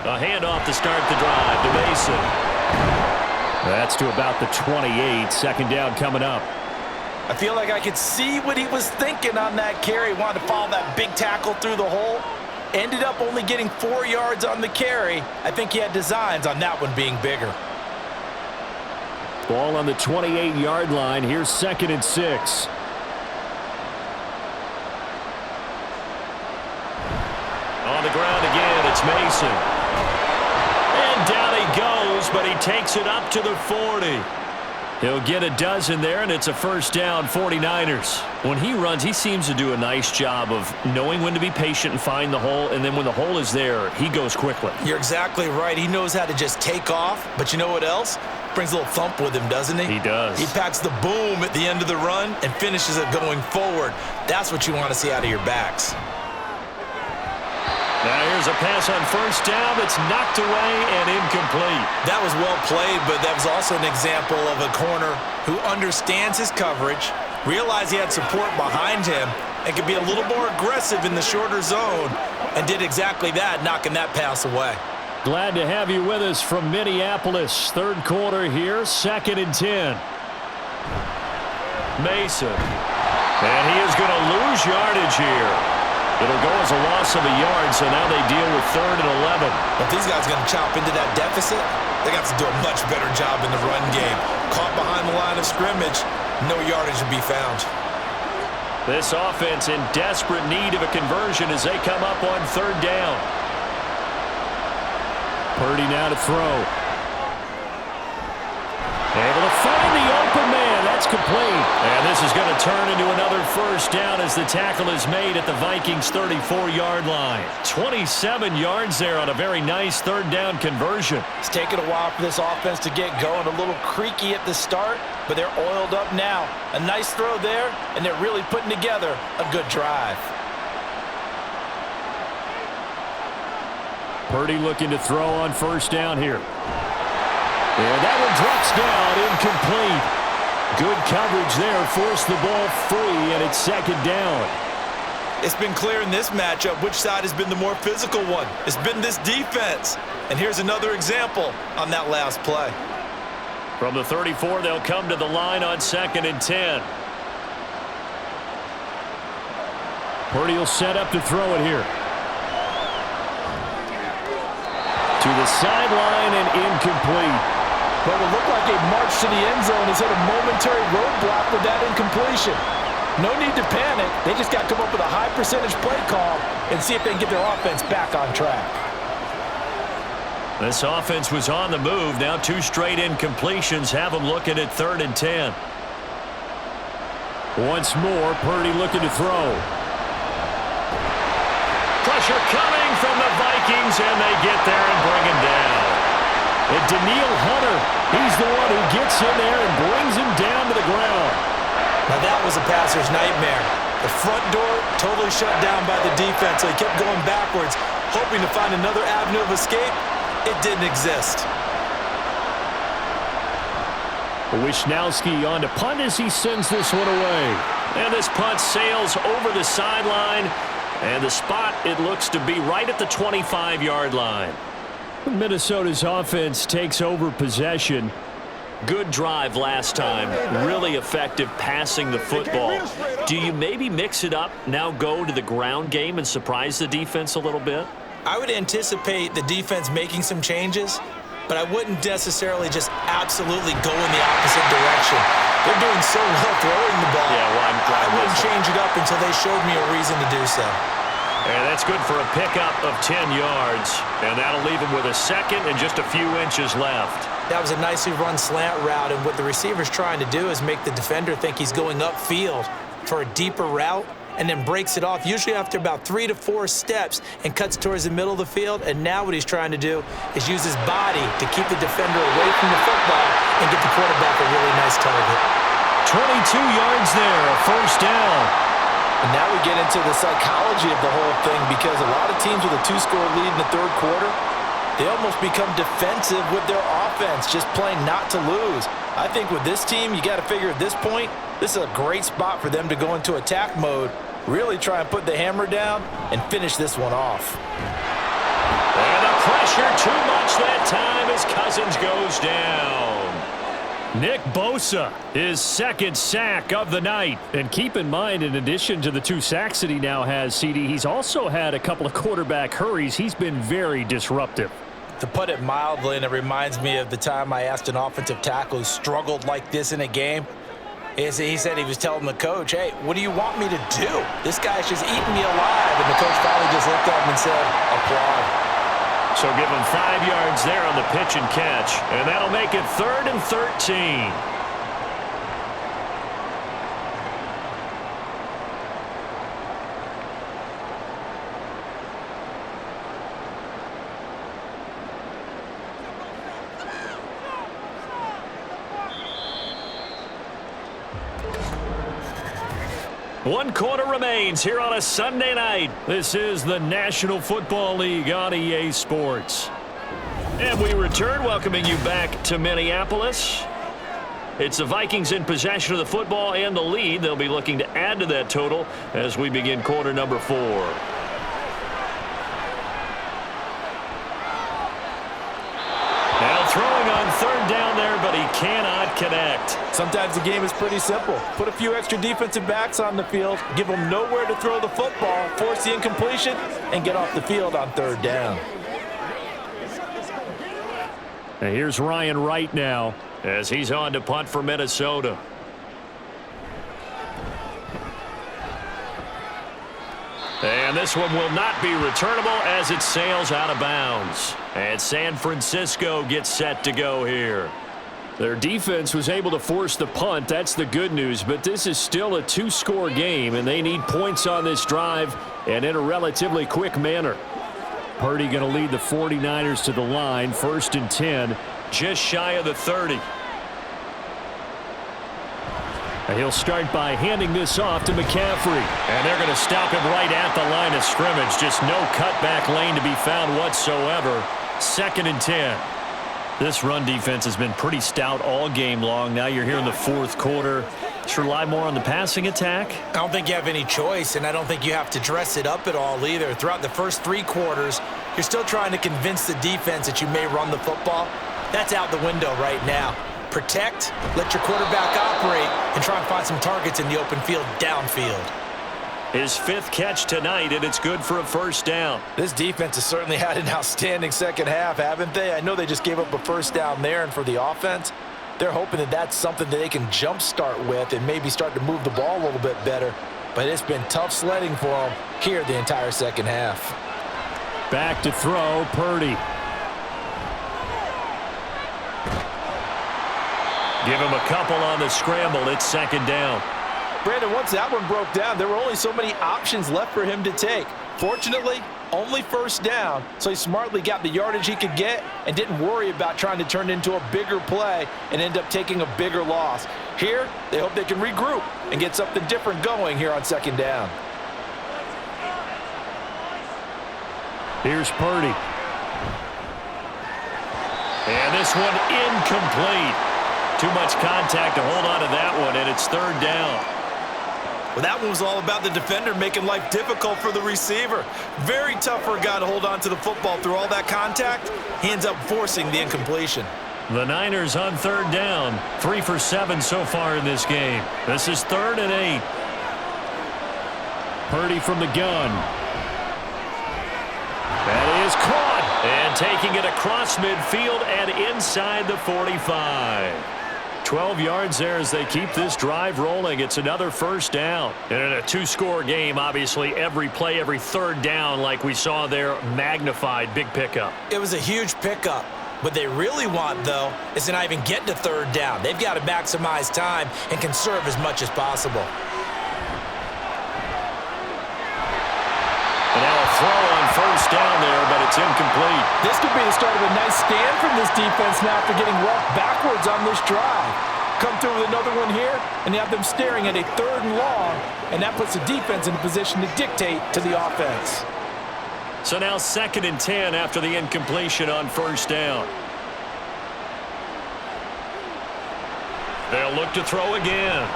A handoff to start the drive to Mason. That's to about the 28. Second down coming up.
I feel like I could see what he was thinking on that carry. Wanted to follow that big tackle through the hole. Ended up only getting 4 yards on the carry. I think he had designs on that one being bigger.
Ball on the 28-yard line. Here's 2nd and 6. On the ground again, it's Mason. And down he goes, but he takes it up to the 40. He'll get a dozen there, and it's a first down, 49ers. When he runs, he seems to do a nice job of knowing when to be patient and find the hole, and then when the hole is there, he goes quickly.
You're exactly right. He knows how to just take off, but you know what else? Brings a little thump with him, doesn't he?
He does.
He packs the boom at the end of the run and finishes it going forward. That's what you want to see out of your backs.
Now here's a pass on first down that's knocked away and incomplete.
That was well played, but that was also an example of a corner who understands his coverage, realized he had support behind him, and could be a little more aggressive in the shorter zone, and did exactly that, knocking that pass away.
Glad to have you with us from Minneapolis. Third quarter here, 2nd and 10. Mason. And he is going to lose yardage here. It'll go as a loss of a yard, so now they deal with 3rd and 11.
If these guys are going to chop into that deficit, they got to do a much better job in the run game. Caught behind the line of scrimmage, no yardage to be found.
This offense in desperate need of a conversion as they come up on 3rd down. Purdy now to throw. Able to find the open man. That's complete. And this is going to turn into another first down as the tackle is made at the Vikings' 34-yard line. 27 yards there on a very nice 3rd down conversion.
It's taken a while for this offense to get going. A little creaky at the start, but they're oiled up now. A nice throw there, and they're really putting together a good drive.
Purdy looking to throw on first down here. And that one drops down, incomplete. Good coverage there, forced the ball free, and it's second down.
It's been clear in this matchup which side has been the more physical one. It's been this defense. And here's another example on that last play.
From the 34, they'll come to the line on 2nd and 10. Purdy will set up to throw it here. To the sideline and incomplete.
What will look like a march to the end zone has hit a momentary roadblock with that incompletion. No need to panic. They just got to come up with a high percentage play call and see if they can get their offense back on track.
This offense was on the move. Now 2 straight incompletions have them looking at 3rd and 10. Once more, Purdy looking to throw. Pressure coming from the Vikings, and they get there and bring him down. And Daniil Hunter, he's the one who gets in there and brings him down to the ground.
Now that was a passer's nightmare. The front door totally shut down by the defense, so he kept going backwards, hoping to find another avenue of escape. It didn't exist.
Wisnowski on to punt as he sends this one away. And this punt sails over the sideline. And the spot, it looks to be right at the 25-yard line. Minnesota's offense takes over possession. Good drive last time. Really effective passing the football. Do you maybe mix it up, now go to the ground game and surprise the defense a little bit?
I would anticipate the defense making some changes, but I wouldn't necessarily just absolutely go in the opposite direction. They're doing so well throwing the ball.
Yeah, well,
I wouldn't change it up until they showed me a reason to do so.
And that's good for a pickup of 10 yards. And that'll leave him with a second and just a few inches left.
That was a nicely run slant route, and what the receiver's trying to do is make the defender think he's going upfield for a deeper route, and then breaks it off, usually after about 3 to 4 steps, and cuts towards the middle of the field. And now what he's trying to do is use his body to keep the defender away from the football and get the quarterback a really nice target.
22 yards there, a first down.
And now we get into the psychology of the whole thing, because a lot of teams with a 2-score lead in the 3rd quarter, they almost become defensive with their offense, just playing not to lose. I think with this team, you got to figure at this point, this is a great spot for them to go into attack mode, really try and put the hammer down and finish this one off.
And the pressure too much that time as Cousins goes down. Nick Bosa, his 2nd sack of the night. And keep in mind, in addition to the 2 sacks that he now has, CD, he's also had a couple of quarterback hurries. He's been very disruptive.
To put it mildly, and it reminds me of the time I asked an offensive tackle who struggled like this in a game. He said he was telling the coach, hey, what do you want me to do? This guy's just eating me alive. And the coach finally just looked up and said, applaud.
So give him 5 yards there on the pitch and catch. And that'll make it 3rd and 13. One quarter remains here on a Sunday night. This is the National Football League on EA Sports. And we return, welcoming you back to Minneapolis. It's the Vikings in possession of the football and the lead. They'll be looking to add to that total as we begin quarter number 4. Now throwing on 3rd down there, but he cannot connect.
Sometimes the game is pretty simple. Put a few extra defensive backs on the field, give them nowhere to throw the football, force the incompletion, and get off the field on 3rd down.
And here's Ryan Wright now as he's on to punt for Minnesota. And this one will not be returnable as it sails out of bounds. And San Francisco gets set to go here. Their defense was able to force the punt. That's the good news. But this is still a 2-score game, and they need points on this drive and in a relatively quick manner. Purdy going to lead the 49ers to the line. 1st and 10, just shy of the 30. He'll start by handing this off to McCaffrey. And they're going to stop him right at the line of scrimmage. Just no cutback lane to be found whatsoever. 2nd and 10. This run defense has been pretty stout all game long. Now you're here in the 4th quarter. Should rely more on the passing attack?
I don't think you have any choice, and I don't think you have to dress it up at all either. Throughout the first 3 quarters, you're still trying to convince the defense that you may run the football. That's out the window right now. Protect, let your quarterback operate, and try and find some targets in the open field downfield.
His 5th catch tonight, and it's good for a 1st down.
This defense has certainly had an outstanding second half, haven't they? I know they just gave up a 1st down there, and for the offense, they're hoping that that's something that they can jumpstart with and maybe start to move the ball a little bit better. But it's been tough sledding for them here the entire second half.
Back to throw, Purdy. Give him a couple on the scramble. It's 2nd down.
Brandon, once that one broke down, there were only so many options left for him to take. Fortunately, only 1st down, so he smartly got the yardage he could get and didn't worry about trying to turn it into a bigger play and end up taking a bigger loss. Here, they hope they can regroup and get something different going here on 2nd down.
Here's Purdy. And this one incomplete. Too much contact to hold on to that one, and it's 3rd down.
Well, that one was all about the defender making life difficult for the receiver. Very tough for a guy to hold on to the football through all that contact. He ends up forcing the incompletion.
The Niners on 3rd down. 3 for 7 so far in this game. This is 3rd and 8. Purdy from the gun. That is caught. And taking it across midfield and inside the 45. 12 yards there as they keep this drive rolling. It's another 1st down. And in a 2-score game, obviously, every play, every 3rd down, like we saw there, magnified. Big pickup.
It was a huge pickup. What they really want, though, is to not even get to 3rd down. They've got to maximize time and conserve as much as possible.
And now a throw on 1st down there, but it's incomplete.
This could be the start of a nice stand from this defense now after getting walked backwards on this drive. Come through with another one here, and you have them staring at a 3rd and long, and that puts the defense in a position to dictate to the offense.
So now 2nd and 10 after the incompletion on 1st down. They'll look to throw again.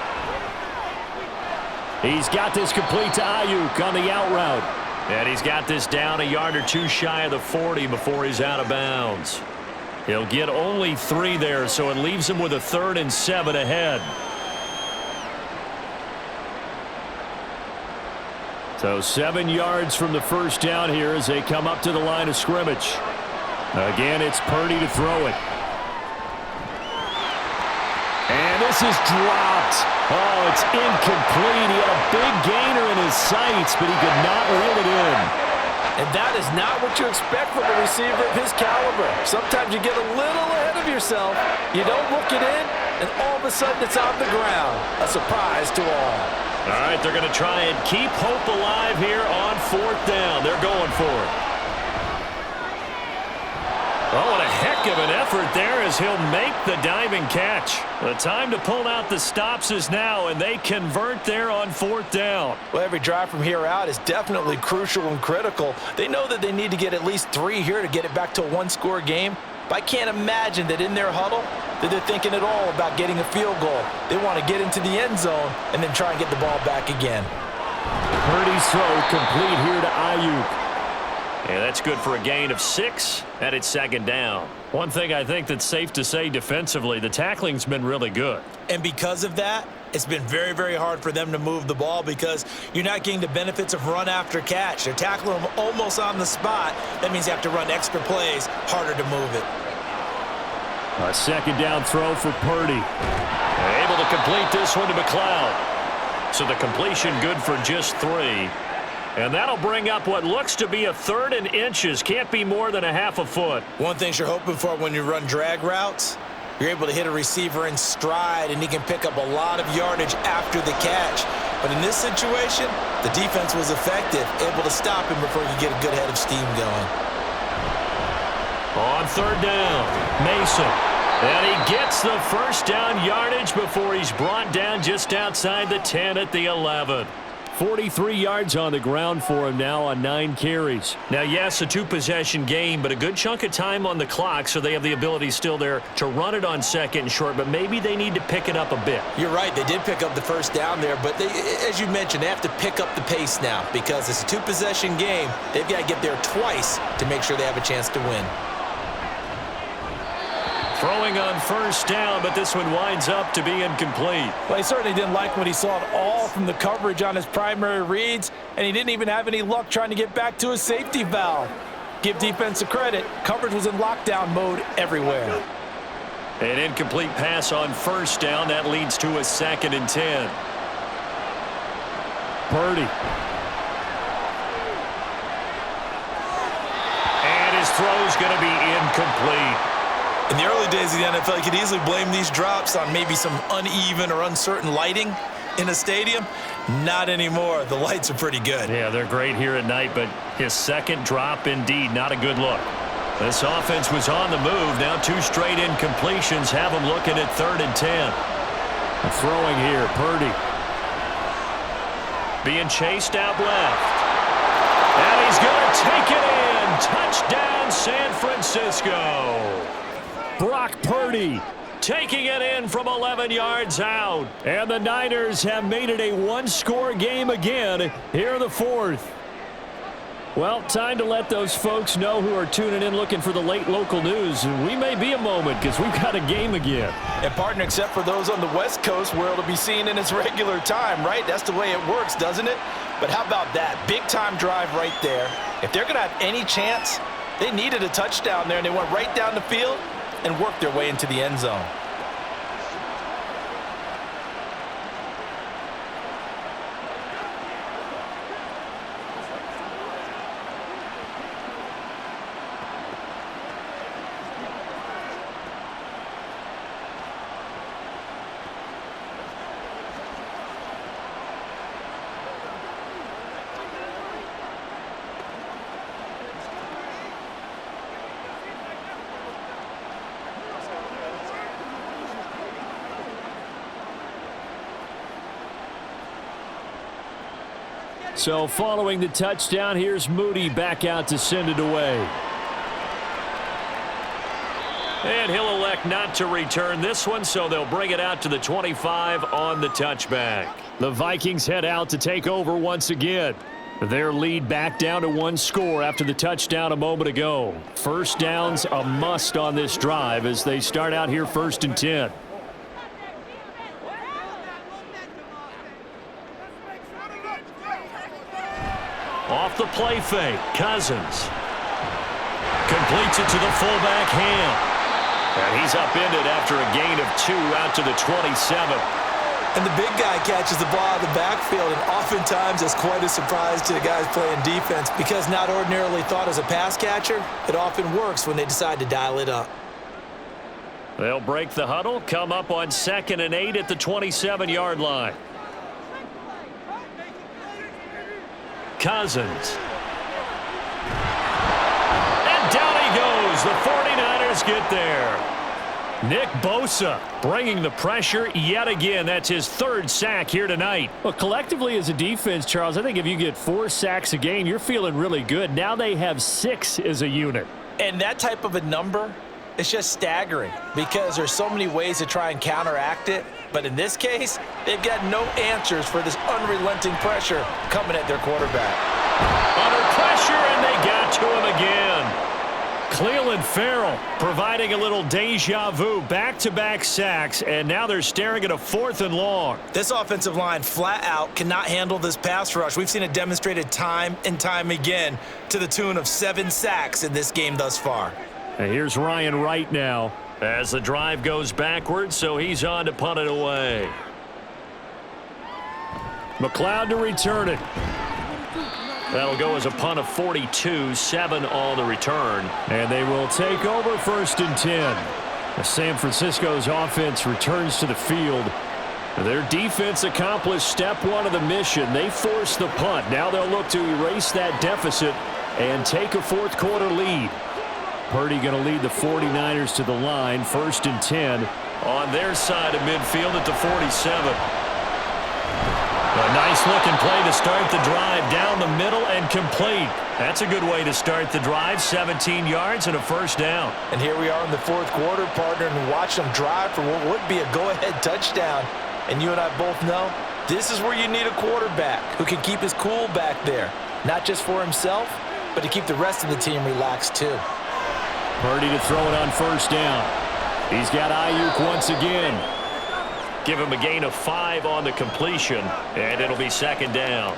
He's got this complete to Ayuk on the out route. And he's got this down a yard or 2 shy of the 40 before he's out of bounds. He'll get only 3 there, so it leaves him with a 3rd and 7 ahead. So 7 yards from the 1st down here as they come up to the line of scrimmage. Again, it's Purdy to throw it. And this is dropped. Oh, it's incomplete. He had a big gainer in his sights, but he could not reel it in.
And that is not what you expect from a receiver of his caliber. Sometimes you get a little ahead of yourself. You don't look it in, and all of a sudden it's on the ground. A surprise to all.
All right, they're going to try and keep hope alive here on 4th down. They're going for it. Oh, what a heck of an effort there as he'll make the diving catch. The time to pull out the stops is now, and they convert there on 4th down.
Well, every drive from here out is definitely crucial and critical. They know that they need to get at least 3 here to get it back to a 1-score game. But I can't imagine that in their huddle that they're thinking at all about getting a field goal. They want to get into the end zone and then try and get the ball back again.
Purdy's throw complete here to Ayuk. And that's good for a gain of 6, and it's 2nd down. One thing I think that's safe to say defensively, the tackling's been really good.
And because of that, it's been very, very hard for them to move the ball because you're not getting the benefits of run after catch. They're tackling them almost on the spot. That means you have to run extra plays, harder to move it.
A 2nd down throw for Purdy. Able to complete this one to McLeod. So the completion good for just 3. And that'll bring up what looks to be a 3rd and inches. Can't be more than a half a foot.
One thing you're hoping for when you run drag routes, you're able to hit a receiver in stride, and he can pick up a lot of yardage after the catch. But in this situation, the defense was effective, able to stop him before you get a good head of steam going.
On 3rd down, Mason. And he gets the first down yardage before he's brought down just outside the 10 at the 11. 43 yards on the ground for him now on 9 carries. Now, yes, a 2-possession game, but a good chunk of time on the clock, so they have the ability still there to run it on second and short, but maybe they need to pick it up a bit.
You're right. They did pick up the first down there, but as you mentioned, they have to pick up the pace now because it's a 2-possession game. They've got to get there twice to make sure they have a chance to win.
Throwing on first down, but this one winds up to be incomplete.
Well, he certainly didn't like when he saw it all from the coverage on his primary reads, and he didn't even have any luck trying to get back to his safety valve. Give defense a credit. Coverage was in lockdown mode everywhere.
An incomplete pass on first down. That leads to a 2nd and 10. Purdy. And his throw's going to be incomplete.
In the early days of the NFL, you could easily blame these drops on maybe some uneven or uncertain lighting in a stadium. Not anymore. The lights are pretty good.
Yeah, they're great here at night, but his second drop, indeed, not a good look. This offense was on the move. Now 2 straight incompletions have them looking at 3rd and 10. Throwing here, Purdy. Being chased out left. And he's going to take it in. Touchdown, San Francisco. Brock Purdy taking it in from 11 yards out. And the Niners have made it a 1-score game again here in the 4th. Well, time to let those folks know who are tuning in looking for the late local news. We may be a moment because we've got a game again.
And, partner, except for those on the West Coast where it'll be seen in its regular time, right? That's the way it works, doesn't it? But how about that? Big-time drive right there. If they're going to have any chance, they needed a touchdown there, and they went right down the field and worked their way into the end zone.
So following the touchdown, here's Moody back out to send it away. And he'll elect not to return this one, so they'll bring it out to the 25 on the touchback. The Vikings head out to take over once again. Their lead back down to 1 score after the touchdown a moment ago. First down's a must on this drive as they start out here 1st and 10. Off the play fake, Cousins. Completes it to the fullback, Ham. And he's upended after a gain of 2 out to the 27.
And the big guy catches the ball out of the backfield, and oftentimes it's quite a surprise to the guys playing defense because not ordinarily thought as a pass catcher, it often works when they decide to dial it up.
They'll break the huddle, come up on 2nd and 8 at the 27-yard line. Cousins. And down he goes. The 49ers get there. Nick Bosa bringing the pressure yet again. That's his 3rd sack here tonight. Well, collectively as a defense, Charles, I think if you get 4 sacks a game, you're feeling really good. Now they have 6 as a unit.
And that type of a number, it's just staggering because there's so many ways to try and counteract it. But in this case, they've got no answers for this unrelenting pressure coming at their quarterback.
Under pressure, and they got to him again. Cleveland Farrell providing a little deja vu, back-to-back sacks, and now they're staring at a 4th and long.
This offensive line flat out cannot handle this pass rush. We've seen it demonstrated time and time again to the tune of 7 sacks in this game thus far.
And here's Ryan Wright now as the drive goes backwards, so he's on to punt it away. McLeod to return it. That'll go as a punt of 42, 7 on the return. And they will take over 1st and 10. San Francisco's offense returns to the field. Their defense accomplished step 1 of the mission. They forced the punt. Now they'll look to erase that deficit and take a 4th quarter lead. Purdy going to lead the 49ers to the line, 1st and 10. On their side of midfield at the 47. A nice-looking play to start the drive down the middle and complete. That's a good way to start the drive, 17 yards and a 1st down.
And here we are in the 4th quarter, partner, and watch them drive for what would be a go-ahead touchdown. And you and I both know this is where you need a quarterback who can keep his cool back there, not just for himself, but to keep the rest of the team relaxed too.
Purdy to throw it on 1st down. He's got Ayuk once again. Give him a gain of 5 on the completion, and it'll be 2nd down.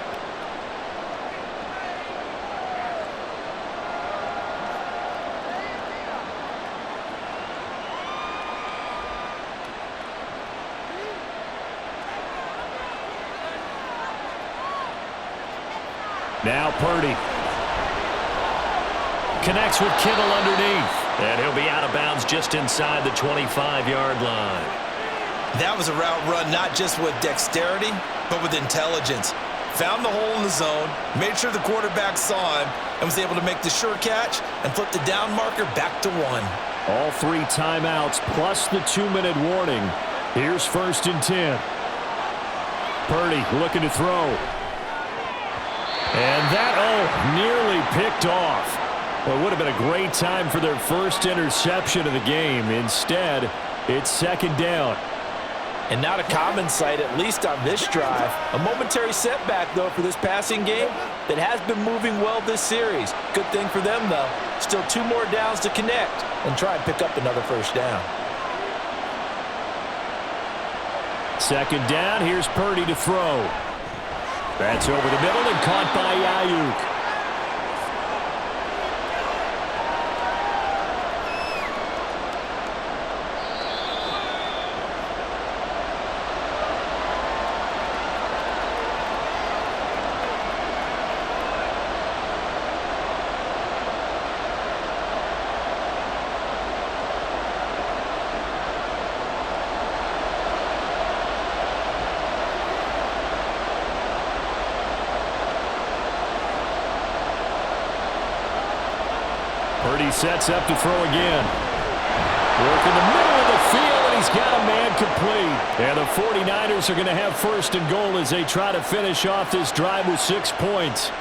Now Purdy. Connects with Kittle underneath, and he'll be out of bounds just inside the 25-yard line.
That was a route run not just with dexterity, but with intelligence. Found the hole in the zone, made sure the quarterback saw him, and was able to make the sure catch and flip the down marker back to 1.
All 3 timeouts plus the 2-minute warning. Here's 1st and 10. Purdy looking to throw. And that, nearly picked off. Well, it would have been a great time for their first interception of the game. Instead, it's 2nd down.
And not a common sight, at least on this drive. A momentary setback, though, for this passing game that has been moving well this series. Good thing for them, though. Still 2 more downs to connect and try and pick up another 1st down.
2nd down. Here's Purdy to throw. That's over the middle and caught by Ayuk. Purdy sets up to throw again. Work in the middle of the field, and he's got a man complete. And the 49ers are going to have 1st and goal as they try to finish off this drive with 6 points.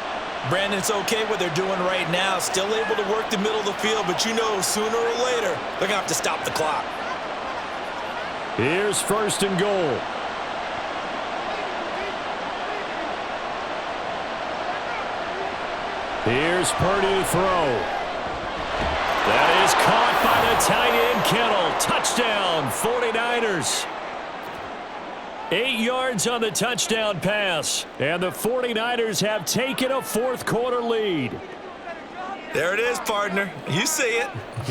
Brandon, it's okay what they're doing right now. Still able to work the middle of the field, but you know sooner or later they're going to have to stop the clock.
Here's 1st and goal. Here's Purdy to throw. That is caught by the tight end, Kittle. Touchdown, 49ers. 8 yards on the touchdown pass. And the 49ers have taken a 4th quarter lead.
There it is, partner. You see it.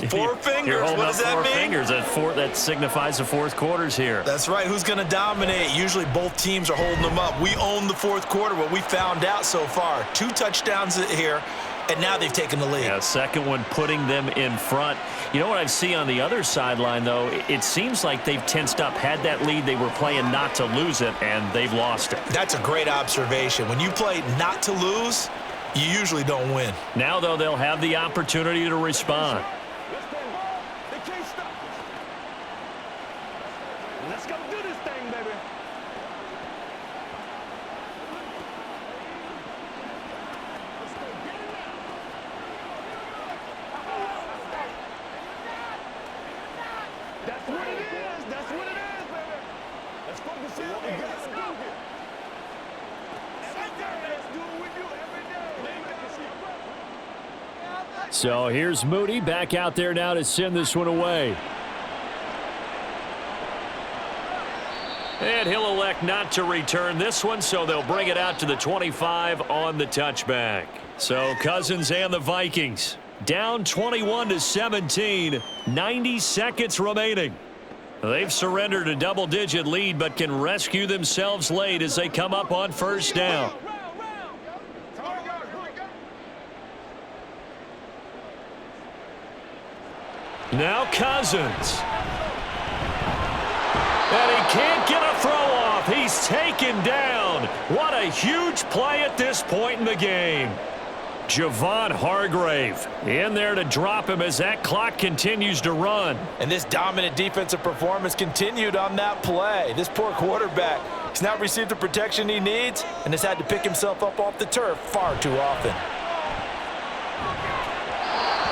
4 fingers.
You're holding
what
up
does that
4
mean?
fingers. That signifies the 4th quarter's here.
That's right. Who's going to dominate? Usually both teams are holding them up. We own the 4th quarter, what we found out so far. 2 touchdowns here. And now they've taken the lead.
Yeah, 2nd one putting them in front. You know what I see on the other sideline, though? It seems like they've tensed up. Had that lead, they were playing not to lose it, and they've lost it.
That's a great observation. When you play not to lose, you usually don't win.
Now, though, they'll have the opportunity to respond.
Let's go do this thing, baby. That's what it is. That's what it is, baby. Let's focus in. What we gotta do here. Every day, let's do what we do every day.
So here's Moody back out there now to send this one away. And he'll elect not to return this one, so they'll bring it out to the 25 on the touchback. So Cousins and the Vikings down 21-17, 90 seconds remaining. They've surrendered a double-digit lead but can rescue themselves late as they come up on 1st down. Now Cousins. And he can't get a throw off. He's taken down. What a huge play at this point in the game. Javon Hargrave in there to drop him as that clock continues to run.
And this dominant defensive performance continued on that play. This poor quarterback, he's not received the protection he needs and has had to pick himself up off the turf far too often.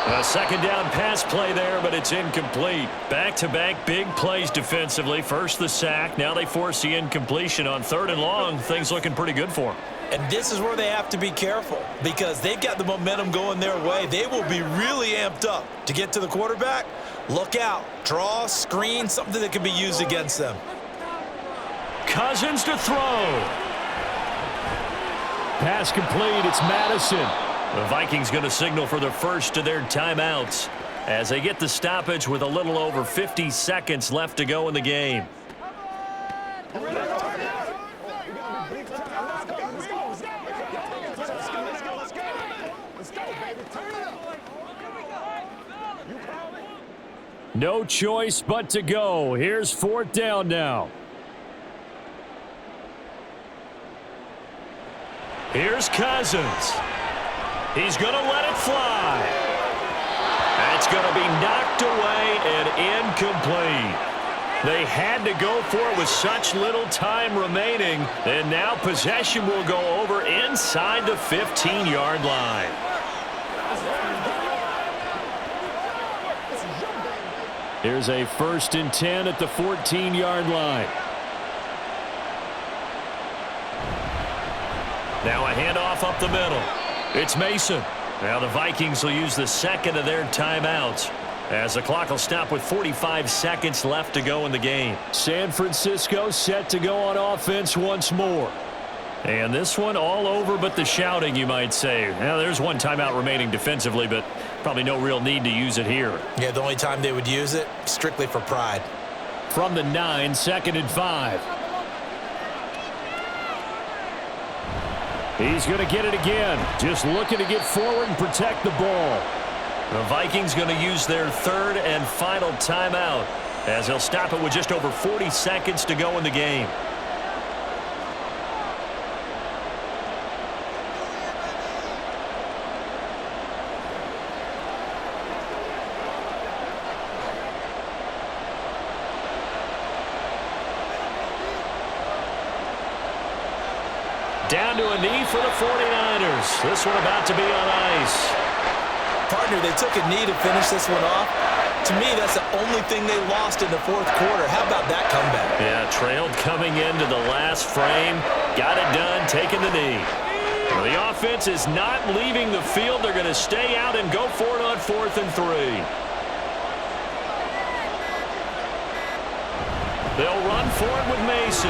A second down pass play there, but it's incomplete. Back-to-back big plays defensively. First the sack, now they force the incompletion on 3rd and long. Things looking pretty good for them.
And this is where they have to be careful because they've got the momentum going their way. They will be really amped up to get to the quarterback. Look out. Draw, screen, something that can be used against them.
Cousins to throw. Pass complete. It's Madison. The Vikings going to signal for the first of their timeouts as they get the stoppage with a little over 50 seconds left to go in the game. No choice but to go. Here's 4th down now. Here's Cousins. He's going to let it fly. That's going to be knocked away and incomplete. They had to go for it with such little time remaining, and now possession will go over inside the 15-yard line. Here's a 1st and 10 at the 14-yard line. Now a handoff up the middle. It's Mason. Now the Vikings will use the second of their timeouts as the clock will stop with 45 seconds left to go in the game. San Francisco set to go on offense once more. And this one all over but the shouting, you might say. Now, there's one timeout remaining defensively, but probably no real need to use it here.
Yeah, the only time they would use it, strictly for pride.
From the 9, 2nd and 5. He's going to get it again. Just looking to get forward and protect the ball. The Vikings going to use their 3rd and final timeout as they'll stop it with just over 40 seconds to go in the game. Down to a knee for the 49ers. This one about to be on ice.
Partner, they took a knee to finish this one off. To me, that's the only thing they lost in the 4th quarter. How about that comeback?
Yeah, trailed coming into the last frame. Got it done, taking the knee. Well, the offense is not leaving the field. They're going to stay out and go for it on 4th and 3. They'll run for it with Mason.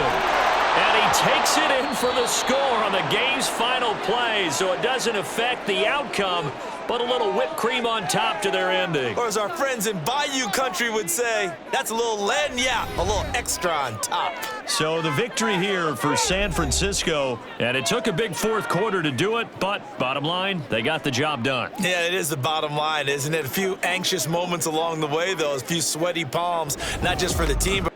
And he takes it in for the score on the game's final play, so it doesn't affect the outcome, but a little whipped cream on top to their ending.
Or as our friends in Bayou Country would say, that's a little lagniappe, a little extra on top.
So the victory here for San Francisco, and it took a big 4th quarter to do it, but bottom line, they got the job done.
Yeah, it is the bottom line, isn't it? A few anxious moments along the way, though, a few sweaty palms, not just for the team, but